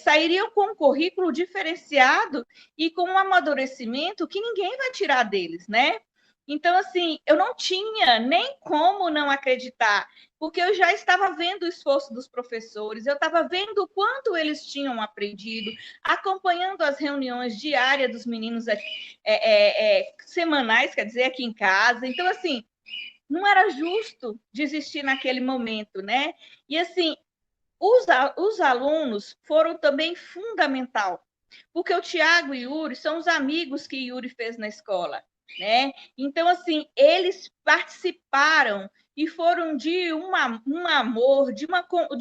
sairiam com um currículo diferenciado e com um amadurecimento que ninguém vai tirar deles, né? Então, assim, eu não tinha nem como não acreditar, porque eu já estava vendo o esforço dos professores, eu estava vendo o quanto eles tinham aprendido, acompanhando as reuniões diárias dos meninos semanais, quer dizer, aqui em casa. Então, assim, não era justo desistir naquele momento, né? E, assim, os alunos foram também fundamental, porque o Tiago e o Yuri são os amigos que Yuri fez na escola, né? Então, assim, eles participaram e foram de um amor, de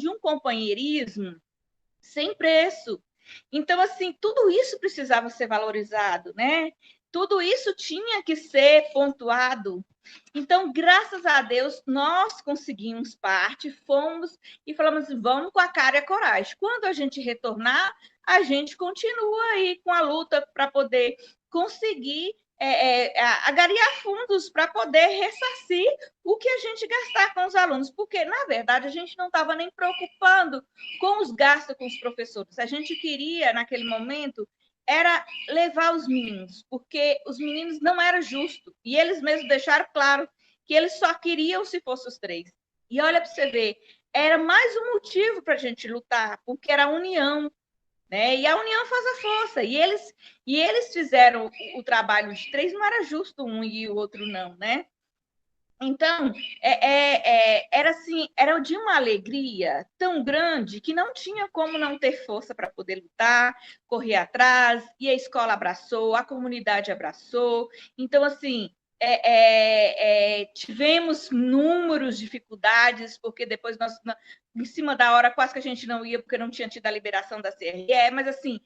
um companheirismo sem preço. Então, assim, tudo isso precisava ser valorizado, né? Tudo isso tinha que ser pontuado. Então, graças a Deus, nós conseguimos parte, fomos e falamos, vamos com a cara e a coragem. Quando a gente retornar, a gente continua aí com a luta para poder conseguir agariar fundos para poder ressarcir o que a gente gastar com os alunos, porque, na verdade, a gente não estava nem preocupando com os gastos com os professores. A gente queria, naquele momento, era levar os meninos, porque os meninos não era justo. E eles mesmos deixaram claro que eles só queriam se fosse os 3. E olha para você ver, era mais um motivo para a gente lutar, porque era a união, né? E a união faz a força. E eles fizeram o trabalho de 3, não era justo um e o outro não, né? Então, era assim, era de uma alegria tão grande que não tinha como não ter força para poder lutar, correr atrás, e a escola abraçou, a comunidade abraçou. Então, assim, tivemos inúmeras dificuldades, porque depois nós, em cima da hora, quase que a gente não ia, porque não tinha tido a liberação da CRE, mas assim,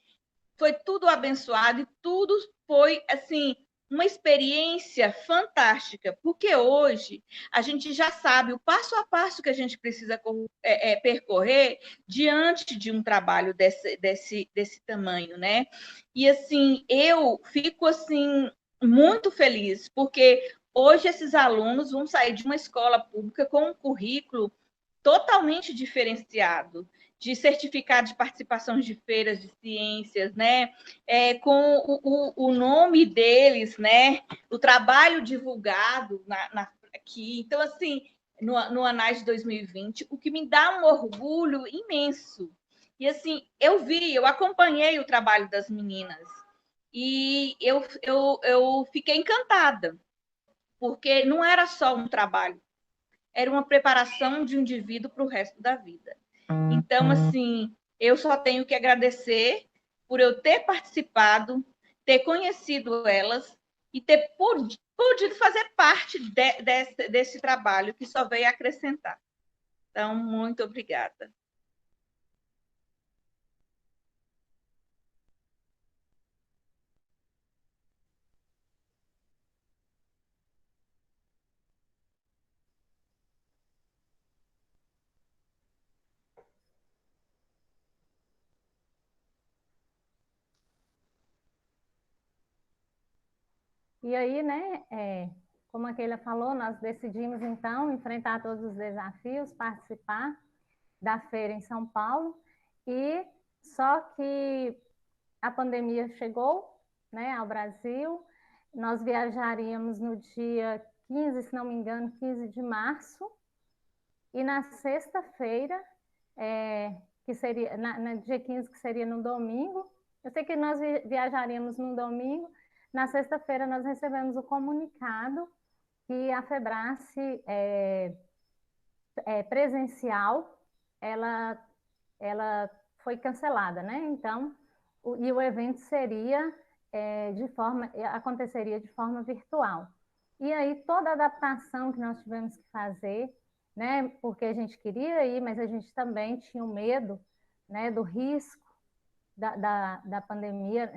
foi tudo abençoado e tudo foi assim uma experiência fantástica, porque hoje a gente já sabe o passo a passo que a gente precisa percorrer diante de um trabalho desse tamanho, né? E assim, eu fico assim muito feliz, porque hoje esses alunos vão sair de uma escola pública com um currículo totalmente diferenciado, de certificado de participação de feiras de ciências, né? Com o nome deles, né? O trabalho divulgado aqui. Então, assim, no Anais de 2020, o que me dá um orgulho imenso. E, assim, eu acompanhei o trabalho das meninas e eu fiquei encantada, porque não era só um trabalho, era uma preparação de um indivíduo para o resto da vida. Então, assim, eu só tenho que agradecer por eu ter participado, ter conhecido elas e ter podido fazer parte desse trabalho que só veio acrescentar. Então, muito obrigada. E aí, né, como a Keila falou, nós decidimos, então, enfrentar todos os desafios, participar da feira em São Paulo, e só que a pandemia chegou, né, ao Brasil. Nós viajaríamos no dia 15, se não me engano, 15 de março, e na sexta-feira, que seria, no dia 15, que seria no domingo, eu sei que nós viajaríamos no domingo, na sexta-feira nós recebemos o comunicado que a Febrace presencial, ela foi cancelada, né? Então, e o evento seria aconteceria de forma virtual. E aí toda a adaptação que nós tivemos que fazer, né, porque a gente queria ir, mas a gente também tinha o medo, né, do risco da pandemia,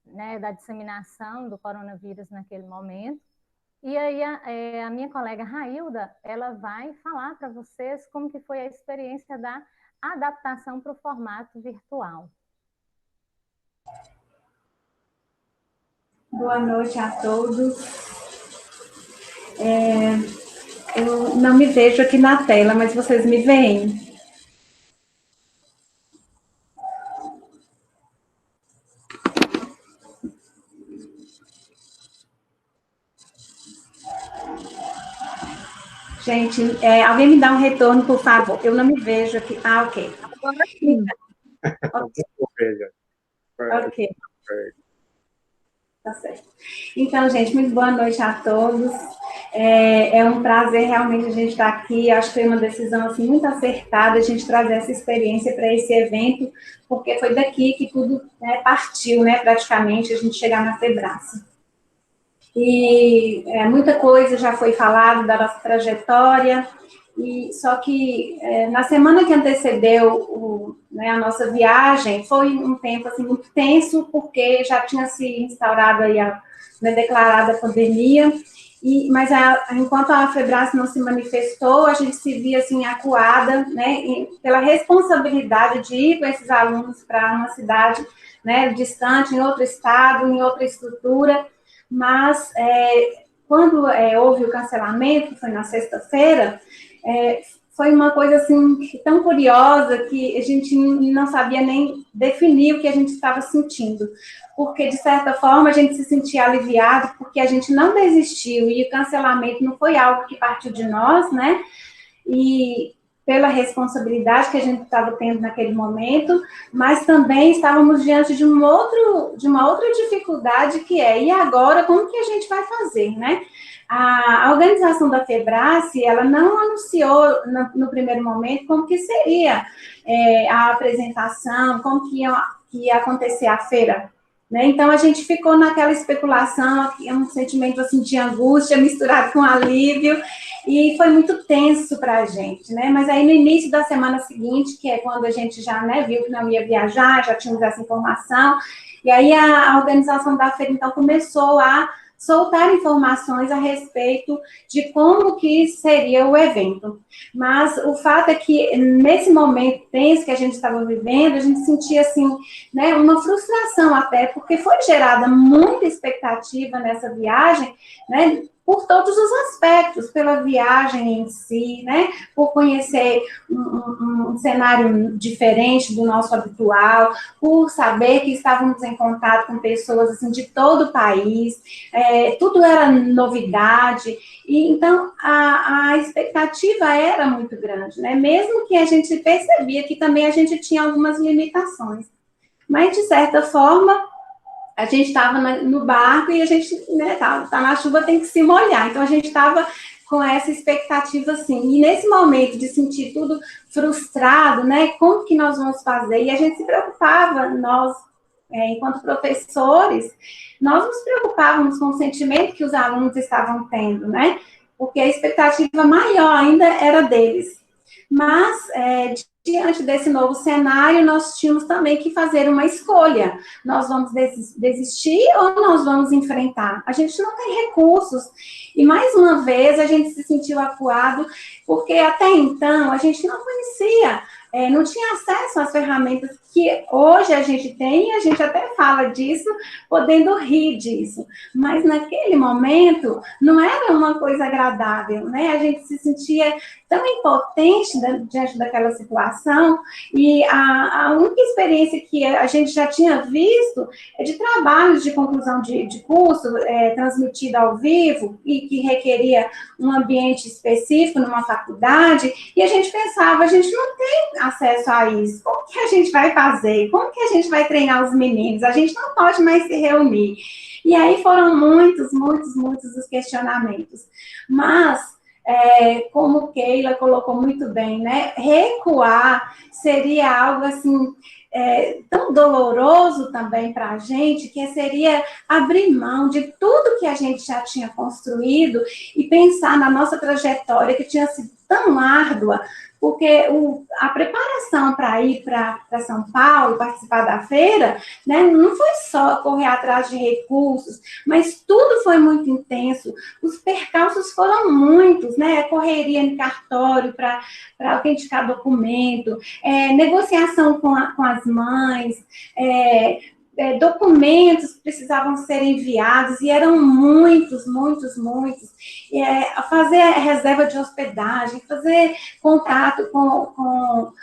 né, da disseminação do coronavírus naquele momento. E aí a minha colega Railda, ela vai falar para vocês como que foi a experiência da adaptação para o formato virtual. Boa noite a todos. Eu não me vejo aqui na tela, mas vocês me veem? Gente, alguém me dá um retorno, por favor. Eu não me vejo aqui. Ah, ok. Ok. Tá certo. Então, gente, muito boa noite a todos. É um prazer realmente a gente estar aqui. Acho que foi uma decisão assim, muito acertada a gente trazer essa experiência para esse evento, porque foi daqui que tudo, né, partiu, né, praticamente, a gente chegar na Febrace. E muita coisa já foi falada da nossa trajetória, e só que na semana que antecedeu a nossa viagem, foi um tempo assim, muito tenso, porque já tinha se instaurado aí declarada a pandemia, mas enquanto a Febrace não se manifestou, a gente se via assim, acuada, né, pela responsabilidade de ir com esses alunos para uma cidade, né, distante, em outro estado, em outra estrutura. Mas quando houve o cancelamento, que foi na sexta-feira, foi uma coisa assim tão curiosa que a gente não sabia nem definir o que a gente estava sentindo, porque de certa forma a gente se sentia aliviado porque a gente não desistiu e o cancelamento não foi algo que partiu de nós, né? E pela responsabilidade que a gente estava tendo naquele momento, mas também estávamos diante de uma outra dificuldade que e agora, como que a gente vai fazer, né? A organização da Febrace, ela não anunciou no primeiro momento como que seria a apresentação, como que ia acontecer a feira, né? Então, a gente ficou naquela especulação, um sentimento assim, de angústia misturado com alívio, e foi muito tenso para a gente, né? Mas aí, no início da semana seguinte, que é quando a gente já viu que não ia viajar, já tínhamos essa informação, e aí a organização da feira, então, começou a soltar informações a respeito de como que seria o evento. Mas o fato é que, nesse momento tenso que a gente estava vivendo, a gente sentia, assim, né, uma frustração até, porque foi gerada muita expectativa nessa viagem, né, por todos os aspectos, pela viagem em si, né, por conhecer um cenário diferente do nosso habitual, por saber que estávamos em contato com pessoas assim, de todo o país, tudo era novidade, e então a expectativa era muito grande, né, mesmo que a gente percebia que também a gente tinha algumas limitações, mas de certa forma, a gente estava no barco e a gente, né, tá na chuva, tem que se molhar. Então, a gente estava com essa expectativa, assim. E nesse momento de sentir tudo frustrado, né, como que nós vamos fazer? E a gente se preocupava, nós, enquanto professores, nós nos preocupávamos com o sentimento que os alunos estavam tendo, né? Porque a expectativa maior ainda era deles. Mas, diante desse novo cenário, nós tínhamos também que fazer uma escolha. Nós vamos desistir ou nós vamos enfrentar? A gente não tem recursos. E, mais uma vez, a gente se sentiu acuado, porque até então a gente não conhecia, não tinha acesso às ferramentas que hoje a gente tem, e a gente até fala disso, podendo rir disso. Mas, naquele momento, não era uma coisa agradável, né? A gente se sentia tão impotente diante daquela situação, e a única experiência que a gente já tinha visto é de trabalhos de conclusão de curso, transmitido ao vivo, e que requeria um ambiente específico numa faculdade, e a gente pensava, a gente não tem acesso a isso, como que a gente vai fazer? Como que a gente vai treinar os meninos? A gente não pode mais se reunir. E aí foram muitos os questionamentos. Mas como Keila colocou muito bem, né? Recuar seria algo assim tão doloroso também para a gente, que seria abrir mão de tudo que a gente já tinha construído e pensar na nossa trajetória, que tinha sido tão árdua, porque a preparação para ir para São Paulo, participar da feira, né, não foi só correr atrás de recursos, mas tudo foi muito intenso, os percalços foram muitos, né, correria em cartório para autenticar documento, negociação com as mães, documentos que precisavam ser enviados, e eram muitos, fazer reserva de hospedagem, fazer contato com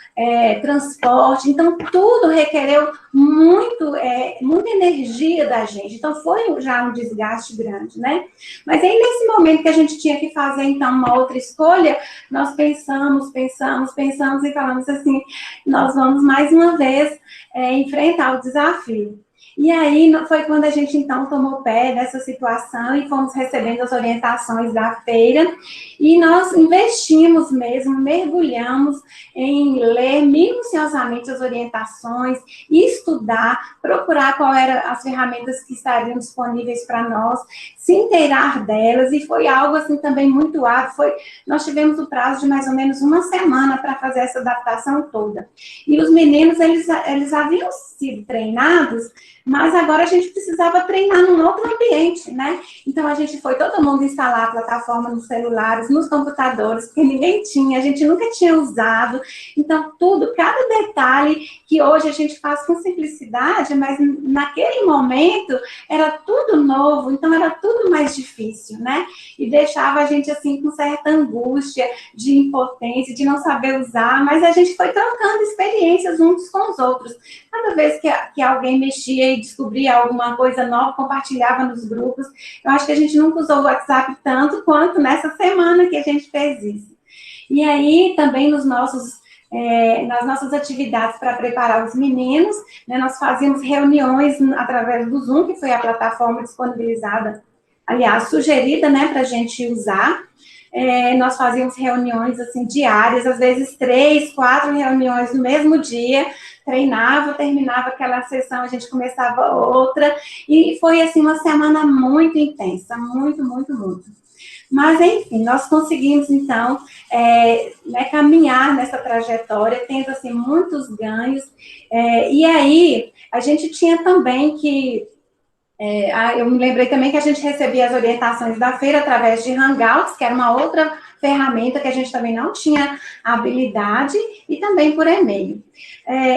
transporte, então tudo requereu muita energia da gente, então foi já um desgaste grande, né? Mas aí nesse momento que a gente tinha que fazer então uma outra escolha, nós pensamos e falamos assim, nós vamos mais uma vez enfrentar o desafio. E aí foi quando a gente, então, tomou pé dessa situação e fomos recebendo as orientações da feira, e nós investimos mesmo, mergulhamos em ler minuciosamente as orientações, estudar, procurar qual eram as ferramentas que estariam disponíveis para nós, se inteirar delas, e foi algo, assim, também muito árduo. Nós tivemos o prazo de mais ou menos uma semana para fazer essa adaptação toda. E os meninos, eles haviam sido treinados, mas agora a gente precisava treinar num outro ambiente, né? Então, a gente foi todo mundo instalar a plataforma nos celulares, nos computadores, porque ninguém tinha, a gente nunca tinha usado. Então, cada detalhe que hoje a gente faz com simplicidade, mas naquele momento era tudo novo, então era tudo mais difícil, né? E deixava a gente, assim, com certa angústia, de impotência, de não saber usar, mas a gente foi trocando experiências uns com os outros. Cada vez que alguém mexia e descobria alguma coisa nova, compartilhava nos grupos. Eu acho que a gente nunca usou o WhatsApp tanto quanto nessa semana que a gente fez isso. E aí, também nas nossas atividades para preparar os meninos, né, nós fazíamos reuniões através do Zoom, que foi a plataforma disponibilizada, aliás, sugerida, né, para a gente usar. Nós fazíamos reuniões, assim, diárias, às vezes 3, 4 reuniões no mesmo dia, treinava, terminava aquela sessão, a gente começava outra, e foi, assim, uma semana muito intensa, muito. Mas, enfim, nós conseguimos, então, caminhar nessa trajetória, tendo, assim, muitos ganhos, e aí, a gente tinha também que... eu me lembrei também que a gente recebia as orientações da feira através de Hangouts, que era uma outra ferramenta que a gente também não tinha habilidade, e também por e-mail.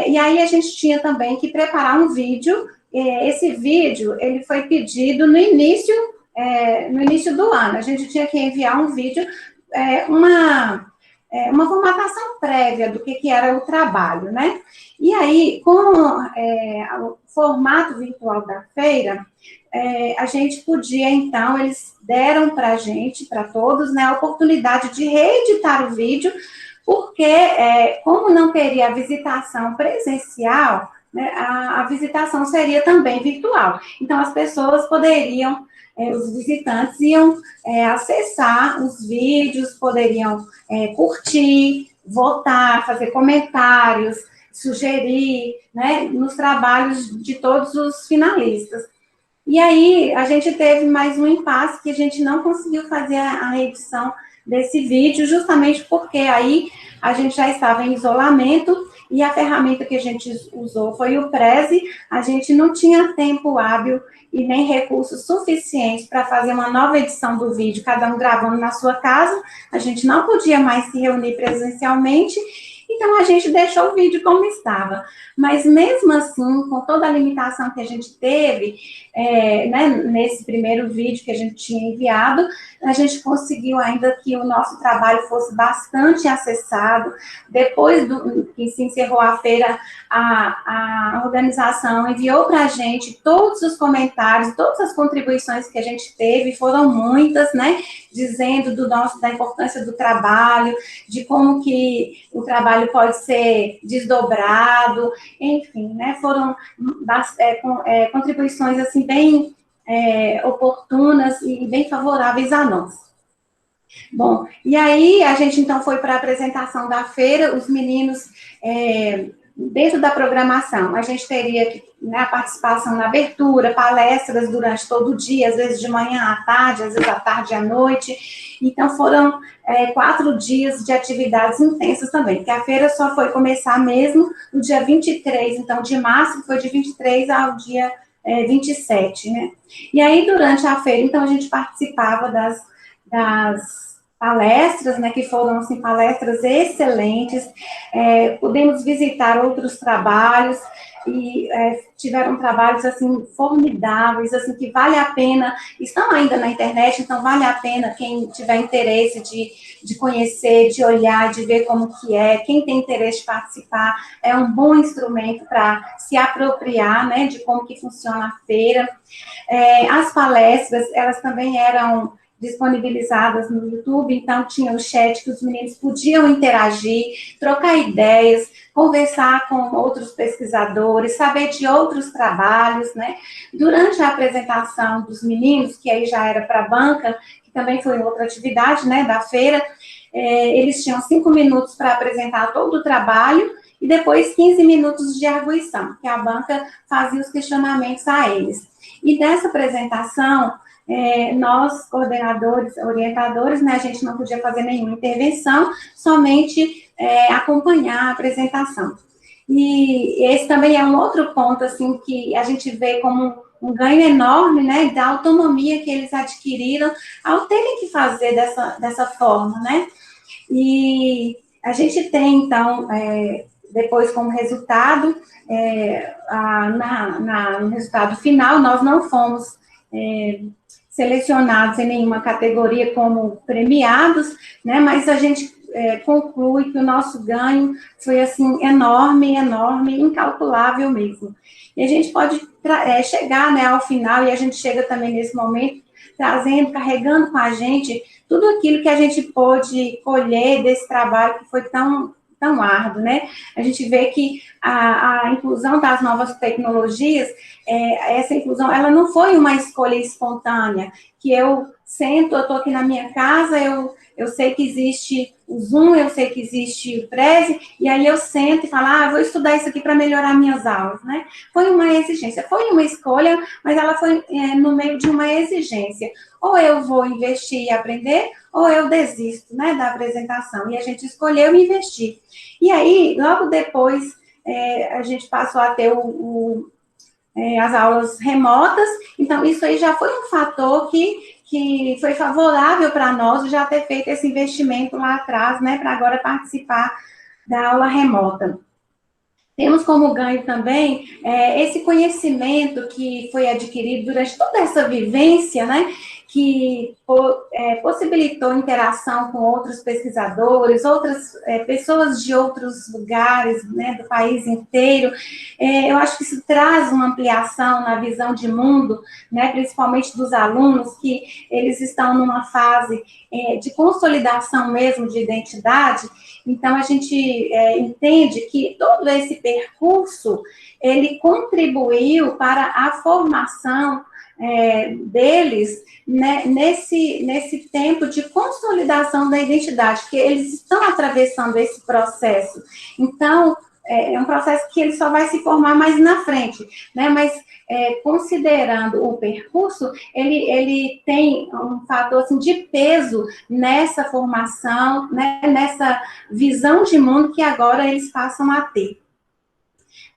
E aí a gente tinha também que preparar um vídeo. Esse vídeo, ele foi pedido no início do ano. A gente tinha que enviar um vídeo, uma formatação prévia do que era o trabalho, né? E aí, com o formato virtual da feira, a gente podia, então, eles deram para a gente, para todos, né, a oportunidade de reeditar o vídeo, porque, como não teria a visitação presencial, né, a visitação seria também virtual. Então, as pessoas poderiam, os visitantes iam acessar os vídeos, poderiam curtir, votar, fazer comentários, sugerir, né, nos trabalhos de todos os finalistas. E aí, a gente teve mais um impasse, que a gente não conseguiu fazer a reedição desse vídeo, justamente porque aí a gente já estava em isolamento, e a ferramenta que a gente usou foi o Prezi. A gente não tinha tempo hábil e nem recursos suficientes para fazer uma nova edição do vídeo, cada um gravando na sua casa. A gente não podia mais se reunir presencialmente, então a gente deixou o vídeo como estava. Mas mesmo assim, com toda a limitação que a gente teve, né, nesse primeiro vídeo que a gente tinha enviado, a gente conseguiu ainda que o nosso trabalho fosse bastante acessado. Depois que se encerrou a feira, a organização enviou para a gente todos os comentários, todas as contribuições que a gente teve, foram muitas, né, dizendo da importância do trabalho, de como que o trabalho pode ser desdobrado, enfim, né, foram contribuições, assim, bem oportunas e bem favoráveis a nós. Bom, e aí a gente então foi para a apresentação da feira, os meninos, dentro da programação, a gente teria, né, a participação na abertura, palestras durante todo o dia, às vezes de manhã à tarde, às vezes à tarde à noite. Então foram 4 dias de atividades intensas também, porque a feira só foi começar mesmo no dia 23, então de março, foi de 23 ao dia 27, né? E aí, durante a feira, então, a gente participava das palestras, né, que foram, assim, palestras excelentes, pudemos visitar outros trabalhos, e tiveram trabalhos, assim, formidáveis, assim, que vale a pena, estão ainda na internet, então vale a pena quem tiver interesse de conhecer, de olhar, de ver como que é, quem tem interesse de participar, é um bom instrumento para se apropriar, né, de como que funciona a feira. As palestras, elas também eram disponibilizadas no YouTube, então tinha o chat que os meninos podiam interagir, trocar ideias, conversar com outros pesquisadores, saber de outros trabalhos, né? Durante a apresentação dos meninos, que aí já era para a banca, que também foi outra atividade, né, da feira, eles tinham 5 minutos para apresentar todo o trabalho e depois 15 minutos de arguição, que a banca fazia os questionamentos a eles. E dessa apresentação, nós, coordenadores, orientadores, né, a gente não podia fazer nenhuma intervenção, somente acompanhar a apresentação. E esse também é um outro ponto, assim, que a gente vê como um ganho enorme, né, da autonomia que eles adquiriram ao terem que fazer dessa forma, né. E a gente tem, então, depois como resultado, no resultado final, nós não fomos selecionados em nenhuma categoria como premiados, né, mas a gente conclui que o nosso ganho foi, assim, enorme, enorme, incalculável mesmo. E a gente pode chegar, né, ao final, e a gente chega também nesse momento, trazendo, carregando com a gente tudo aquilo que a gente pôde colher desse trabalho que foi tão árduo, né? A gente vê que a inclusão das novas tecnologias, essa inclusão, ela não foi uma escolha espontânea, que eu sento, eu estou aqui na minha casa, eu sei que existe o Zoom, eu sei que existe o Prezi, e aí eu sento e falo, vou estudar isso aqui para melhorar minhas aulas, né? Foi uma exigência, foi uma escolha, mas ela foi no meio de uma exigência. Ou eu vou investir e aprender, ou eu desisto, né, da apresentação. E a gente escolheu investir. E aí, logo depois, a gente passou a ter as aulas remotas, então isso aí já foi um fator que foi favorável para nós já ter feito esse investimento lá atrás, né, para agora participar da aula remota. Temos como ganho também esse conhecimento que foi adquirido durante toda essa vivência, né, que possibilitou interação com outros pesquisadores, outras pessoas de outros lugares, né, do país inteiro. Eu acho que isso traz uma ampliação na visão de mundo, né, principalmente dos alunos, que eles estão numa fase de consolidação mesmo de identidade. Então, a gente entende que todo esse percurso, ele contribuiu para a formação deles, né, nesse tempo de consolidação da identidade, que eles estão atravessando esse processo. Então, é um processo que ele só vai se formar mais na frente, né, mas considerando o percurso, ele tem um fator assim, de peso nessa formação, né, nessa visão de mundo que agora eles passam a ter.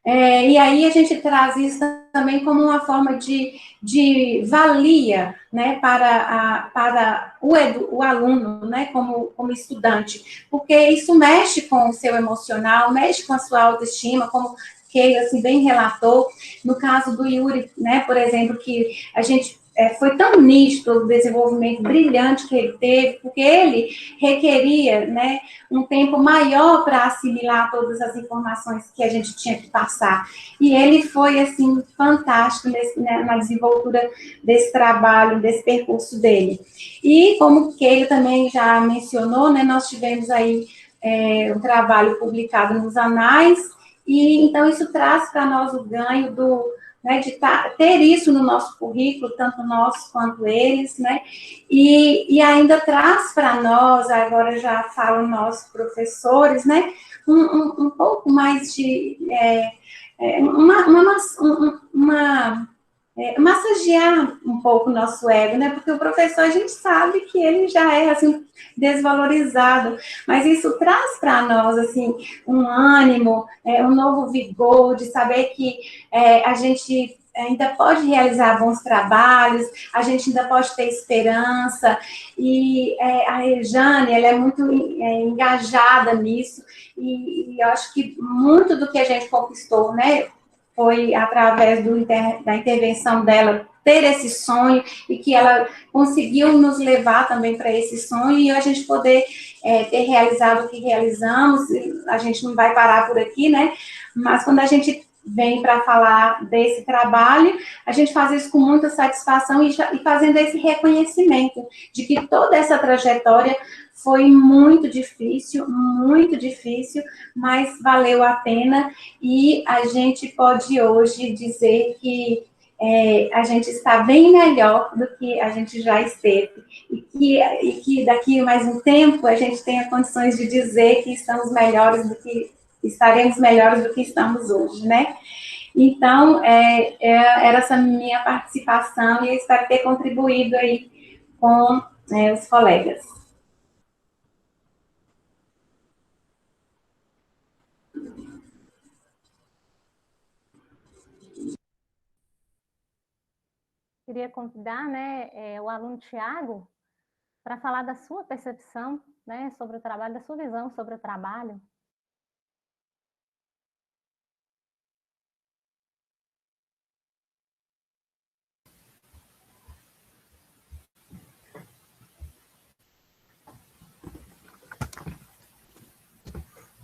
E aí a gente traz isso também como uma forma de valia, né, para o aluno, né, como estudante, porque isso mexe com o seu emocional, mexe com a sua autoestima, como Keila, assim, bem relatou. No caso do Yuri, né, por exemplo, que a gente foi tão nítido o desenvolvimento brilhante que ele teve, porque ele requeria, né, um tempo maior para assimilar todas as informações que a gente tinha que passar. E ele foi, assim, fantástico na desenvoltura desse trabalho, desse percurso dele. E, como o Keila também já mencionou, né, nós tivemos aí um trabalho publicado nos anais, e então isso traz para nós o ganho né, de ter isso no nosso currículo, tanto nós quanto eles, né, e ainda traz para nós, agora já falo nós professores, né, um pouco mais de massagear um pouco o nosso ego, né? Porque o professor, a gente sabe que ele já é, assim, desvalorizado, mas isso traz para nós, assim, um ânimo, um novo vigor de saber que a gente ainda pode realizar bons trabalhos, a gente ainda pode ter esperança, e a Rejane, ela é muito engajada nisso, e eu acho que muito do que a gente conquistou, né, foi através da intervenção dela ter esse sonho e que ela conseguiu nos levar também para esse sonho e a gente poder ter realizado o que realizamos. A gente não vai parar por aqui, né? Mas quando a gente vem para falar desse trabalho, a gente faz isso com muita satisfação e fazendo esse reconhecimento de que toda essa trajetória foi muito difícil, mas valeu a pena e a gente pode hoje dizer que a gente está bem melhor do que a gente já esteve e que daqui a mais um tempo a gente tenha condições de dizer que estaremos melhores do que estamos hoje, né? Então, era essa minha participação e eu espero ter contribuído aí com os colegas. Queria convidar, né, o aluno Tiago para falar da sua percepção, né, sobre o trabalho, da sua visão sobre o trabalho.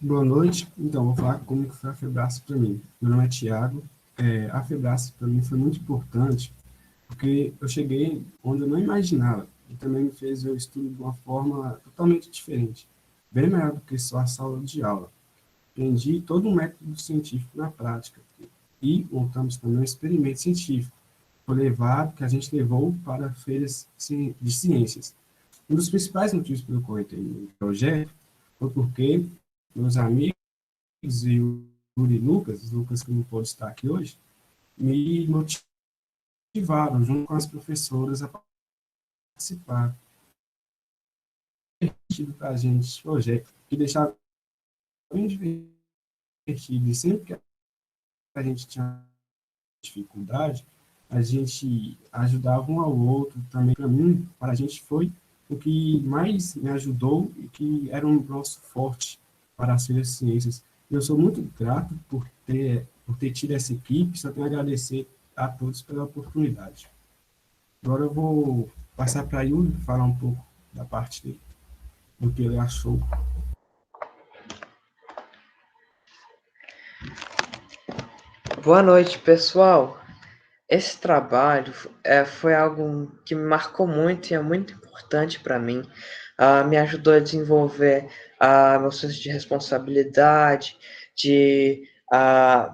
Boa noite. Então, vou falar como que foi a FEBRASP para mim. Meu nome é Tiago. A FEBRASP para mim foi muito importante, porque eu cheguei onde eu não imaginava, e também me fez o estudo de uma forma totalmente diferente, bem maior do que só a sala de aula. Aprendi todo um método científico na prática, e montamos também um experimento científico, que a gente levou para feiras de ciências. Um dos principais motivos pelo qual eu entrei no projeto foi porque meus amigos e o Yuri e Lucas que não pode estar aqui hoje, me motivaram, junto com as professoras, a participar. Divertido para a gente esse projeto, que deixava bem divertido, e sempre que a gente tinha dificuldade, a gente ajudava um ao outro também. Para a gente foi o que mais me ajudou e que era um nosso forte para as ciências. Eu sou muito grato por ter tido essa equipe, só tenho a agradecer a todos pela oportunidade. Agora eu vou passar para a Yuri falar um pouco da parte dele, do que ele achou. Boa noite, pessoal. Esse trabalho foi algo que me marcou muito e é muito importante para mim. Me ajudou a desenvolver meu senso de responsabilidade,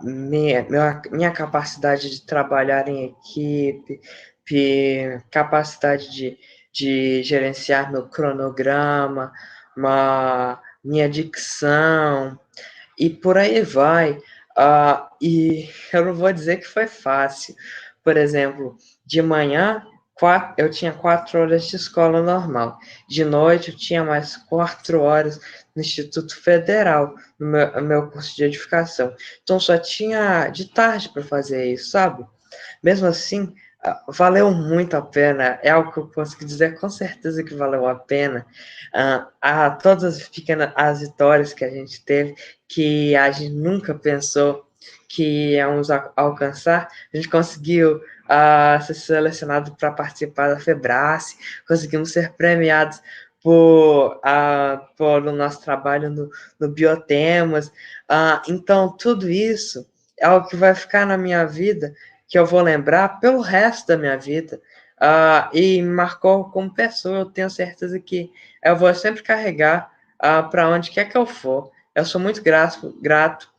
minha capacidade de trabalhar em equipe, capacidade de gerenciar meu cronograma, minha dicção, e por aí vai. E eu não vou dizer que foi fácil. Por exemplo, de manhã eu tinha 4 horas de escola normal. De noite eu tinha mais 4 horas no Instituto Federal, no meu curso de edificação. Então só tinha de tarde para fazer isso, sabe? Mesmo assim, valeu muito a pena. É algo que eu consigo dizer com certeza que valeu a pena. Todas as vitórias que a gente teve, que a gente nunca pensou que íamos alcançar, a gente conseguiu ser selecionado para participar da FEBRASP, conseguimos ser premiados por o nosso trabalho no Biotemas. Então, tudo isso é algo que vai ficar na minha vida, que eu vou lembrar pelo resto da minha vida, e me marcou como pessoa. Eu tenho certeza que eu vou sempre carregar para onde quer que eu for. Eu sou muito grato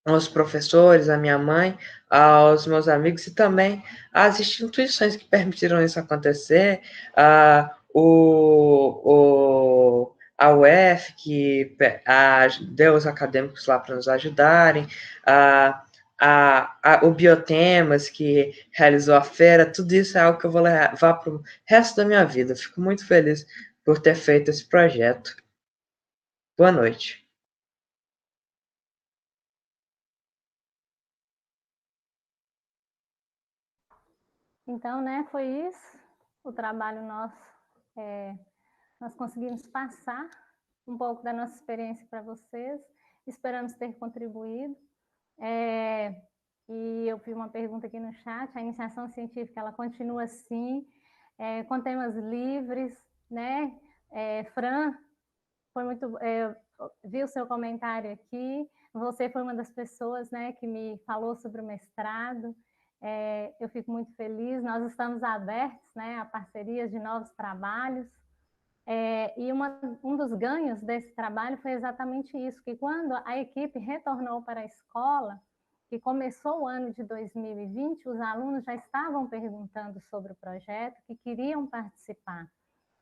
aos professores, à minha mãe, aos meus amigos e também às instituições que permitiram isso acontecer, a UF, que deu os acadêmicos lá para nos ajudarem, o Biotemas, que realizou a feira, tudo isso é algo que eu vou levar para o resto da minha vida. Fico muito feliz por ter feito esse projeto. Boa noite. Então, né, foi isso, o trabalho nosso. Nós conseguimos passar um pouco da nossa experiência para vocês, esperamos ter contribuído. E eu vi uma pergunta aqui no chat, a iniciação científica, ela continua assim, com temas livres, né? Fran, foi muito, vi o seu comentário aqui, você foi uma das pessoas, né, que me falou sobre o mestrado, eu fico muito feliz, nós estamos abertos, né, a parcerias de novos trabalhos, e um dos ganhos desse trabalho foi exatamente isso, que quando a equipe retornou para a escola, que começou o ano de 2020, os alunos já estavam perguntando sobre o projeto, que queriam participar.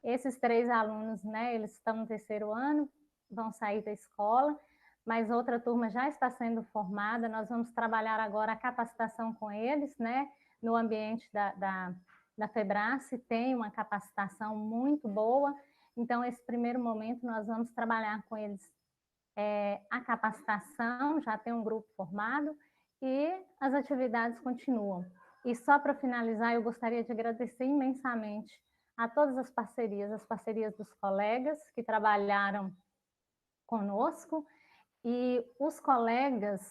Esses 3 alunos, né, eles estão no 3º ano, vão sair da escola, mas outra turma já está sendo formada, nós vamos trabalhar agora a capacitação com eles, né, no ambiente da FEBRASE, tem uma capacitação muito boa, então esse primeiro momento nós vamos trabalhar com eles a capacitação, já tem um grupo formado, e as atividades continuam. E só para finalizar, eu gostaria de agradecer imensamente a todas as parcerias dos colegas que trabalharam conosco e os colegas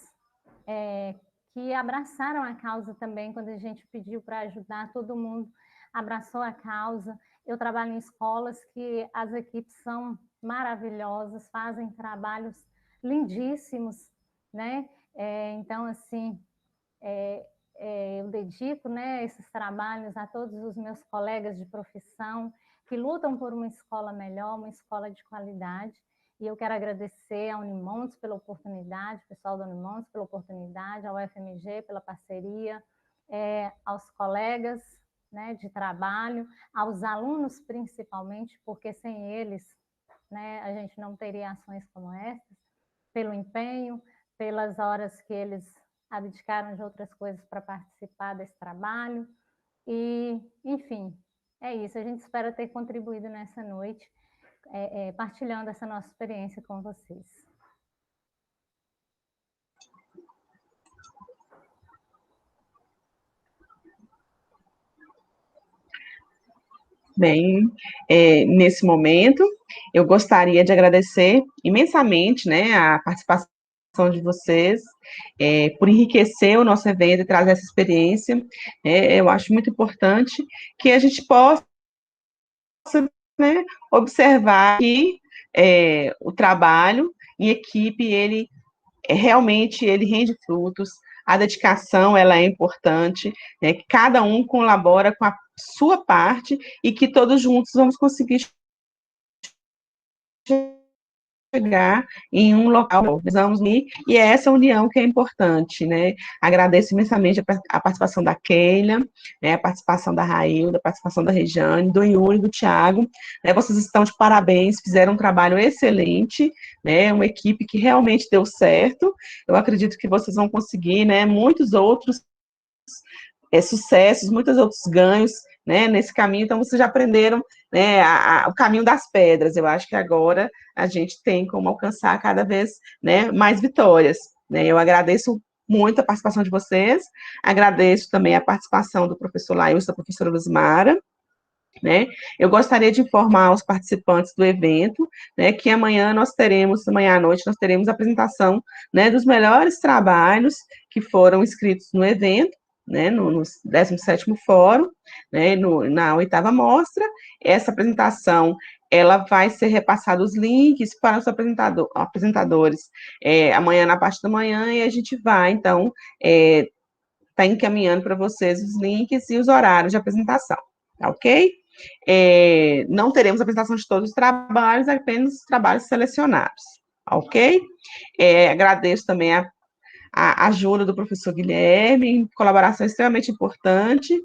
que abraçaram a causa também, quando a gente pediu para ajudar, todo mundo abraçou a causa. Eu trabalho em escolas que as equipes são maravilhosas, fazem trabalhos lindíssimos, né? Então, assim, eu dedico, né, esses trabalhos a todos os meus colegas de profissão que lutam por uma escola melhor, uma escola de qualidade. E eu quero agradecer à Unimontes pela oportunidade, pessoal da Unimontes pela oportunidade, ao FMG pela parceria, aos colegas, né, de trabalho, aos alunos principalmente, porque sem eles, né, a gente não teria ações como essas, pelo empenho, pelas horas que eles abdicaram de outras coisas para participar desse trabalho. E, enfim, é isso. A gente espera ter contribuído nessa noite, partilhando essa nossa experiência com vocês. Bem, nesse momento, eu gostaria de agradecer imensamente, né, a participação de vocês, por enriquecer o nosso evento e trazer essa experiência. Eu acho muito importante que a gente possa, né, observar que o trabalho em equipe, ele realmente ele rende frutos, a dedicação ela é importante, né, que cada um colabora com a sua parte e que todos juntos vamos conseguir chegar em um local, precisamos ir, e é essa união que é importante, né? Agradeço imensamente a participação da Keila, né, a participação da Railda, a participação da Rejane, do Yuri, do Thiago, né, vocês estão de parabéns, fizeram um trabalho excelente, né, uma equipe que realmente deu certo, eu acredito que vocês vão conseguir, né, muitos outros sucessos, muitos outros ganhos, né, nesse caminho, então vocês já aprenderam, né, o caminho das pedras, eu acho que agora a gente tem como alcançar cada vez, né, mais vitórias, né, eu agradeço muito a participação de vocês, agradeço também a participação do professor Laílson, da professora Luzmara, né, eu gostaria de informar os participantes do evento, né, que amanhã à noite, nós teremos a apresentação, né, dos melhores trabalhos que foram inscritos no evento, né, no 17º Fórum, né, na 8ª Mostra. Essa apresentação, ela vai ser repassada os links para os apresentadores amanhã na parte da manhã, e a gente vai, então, tá encaminhando para vocês os links e os horários de apresentação, tá ok? Não teremos apresentação de todos os trabalhos, apenas os trabalhos selecionados, ok? Agradeço também a ajuda do professor Guilherme, colaboração extremamente importante.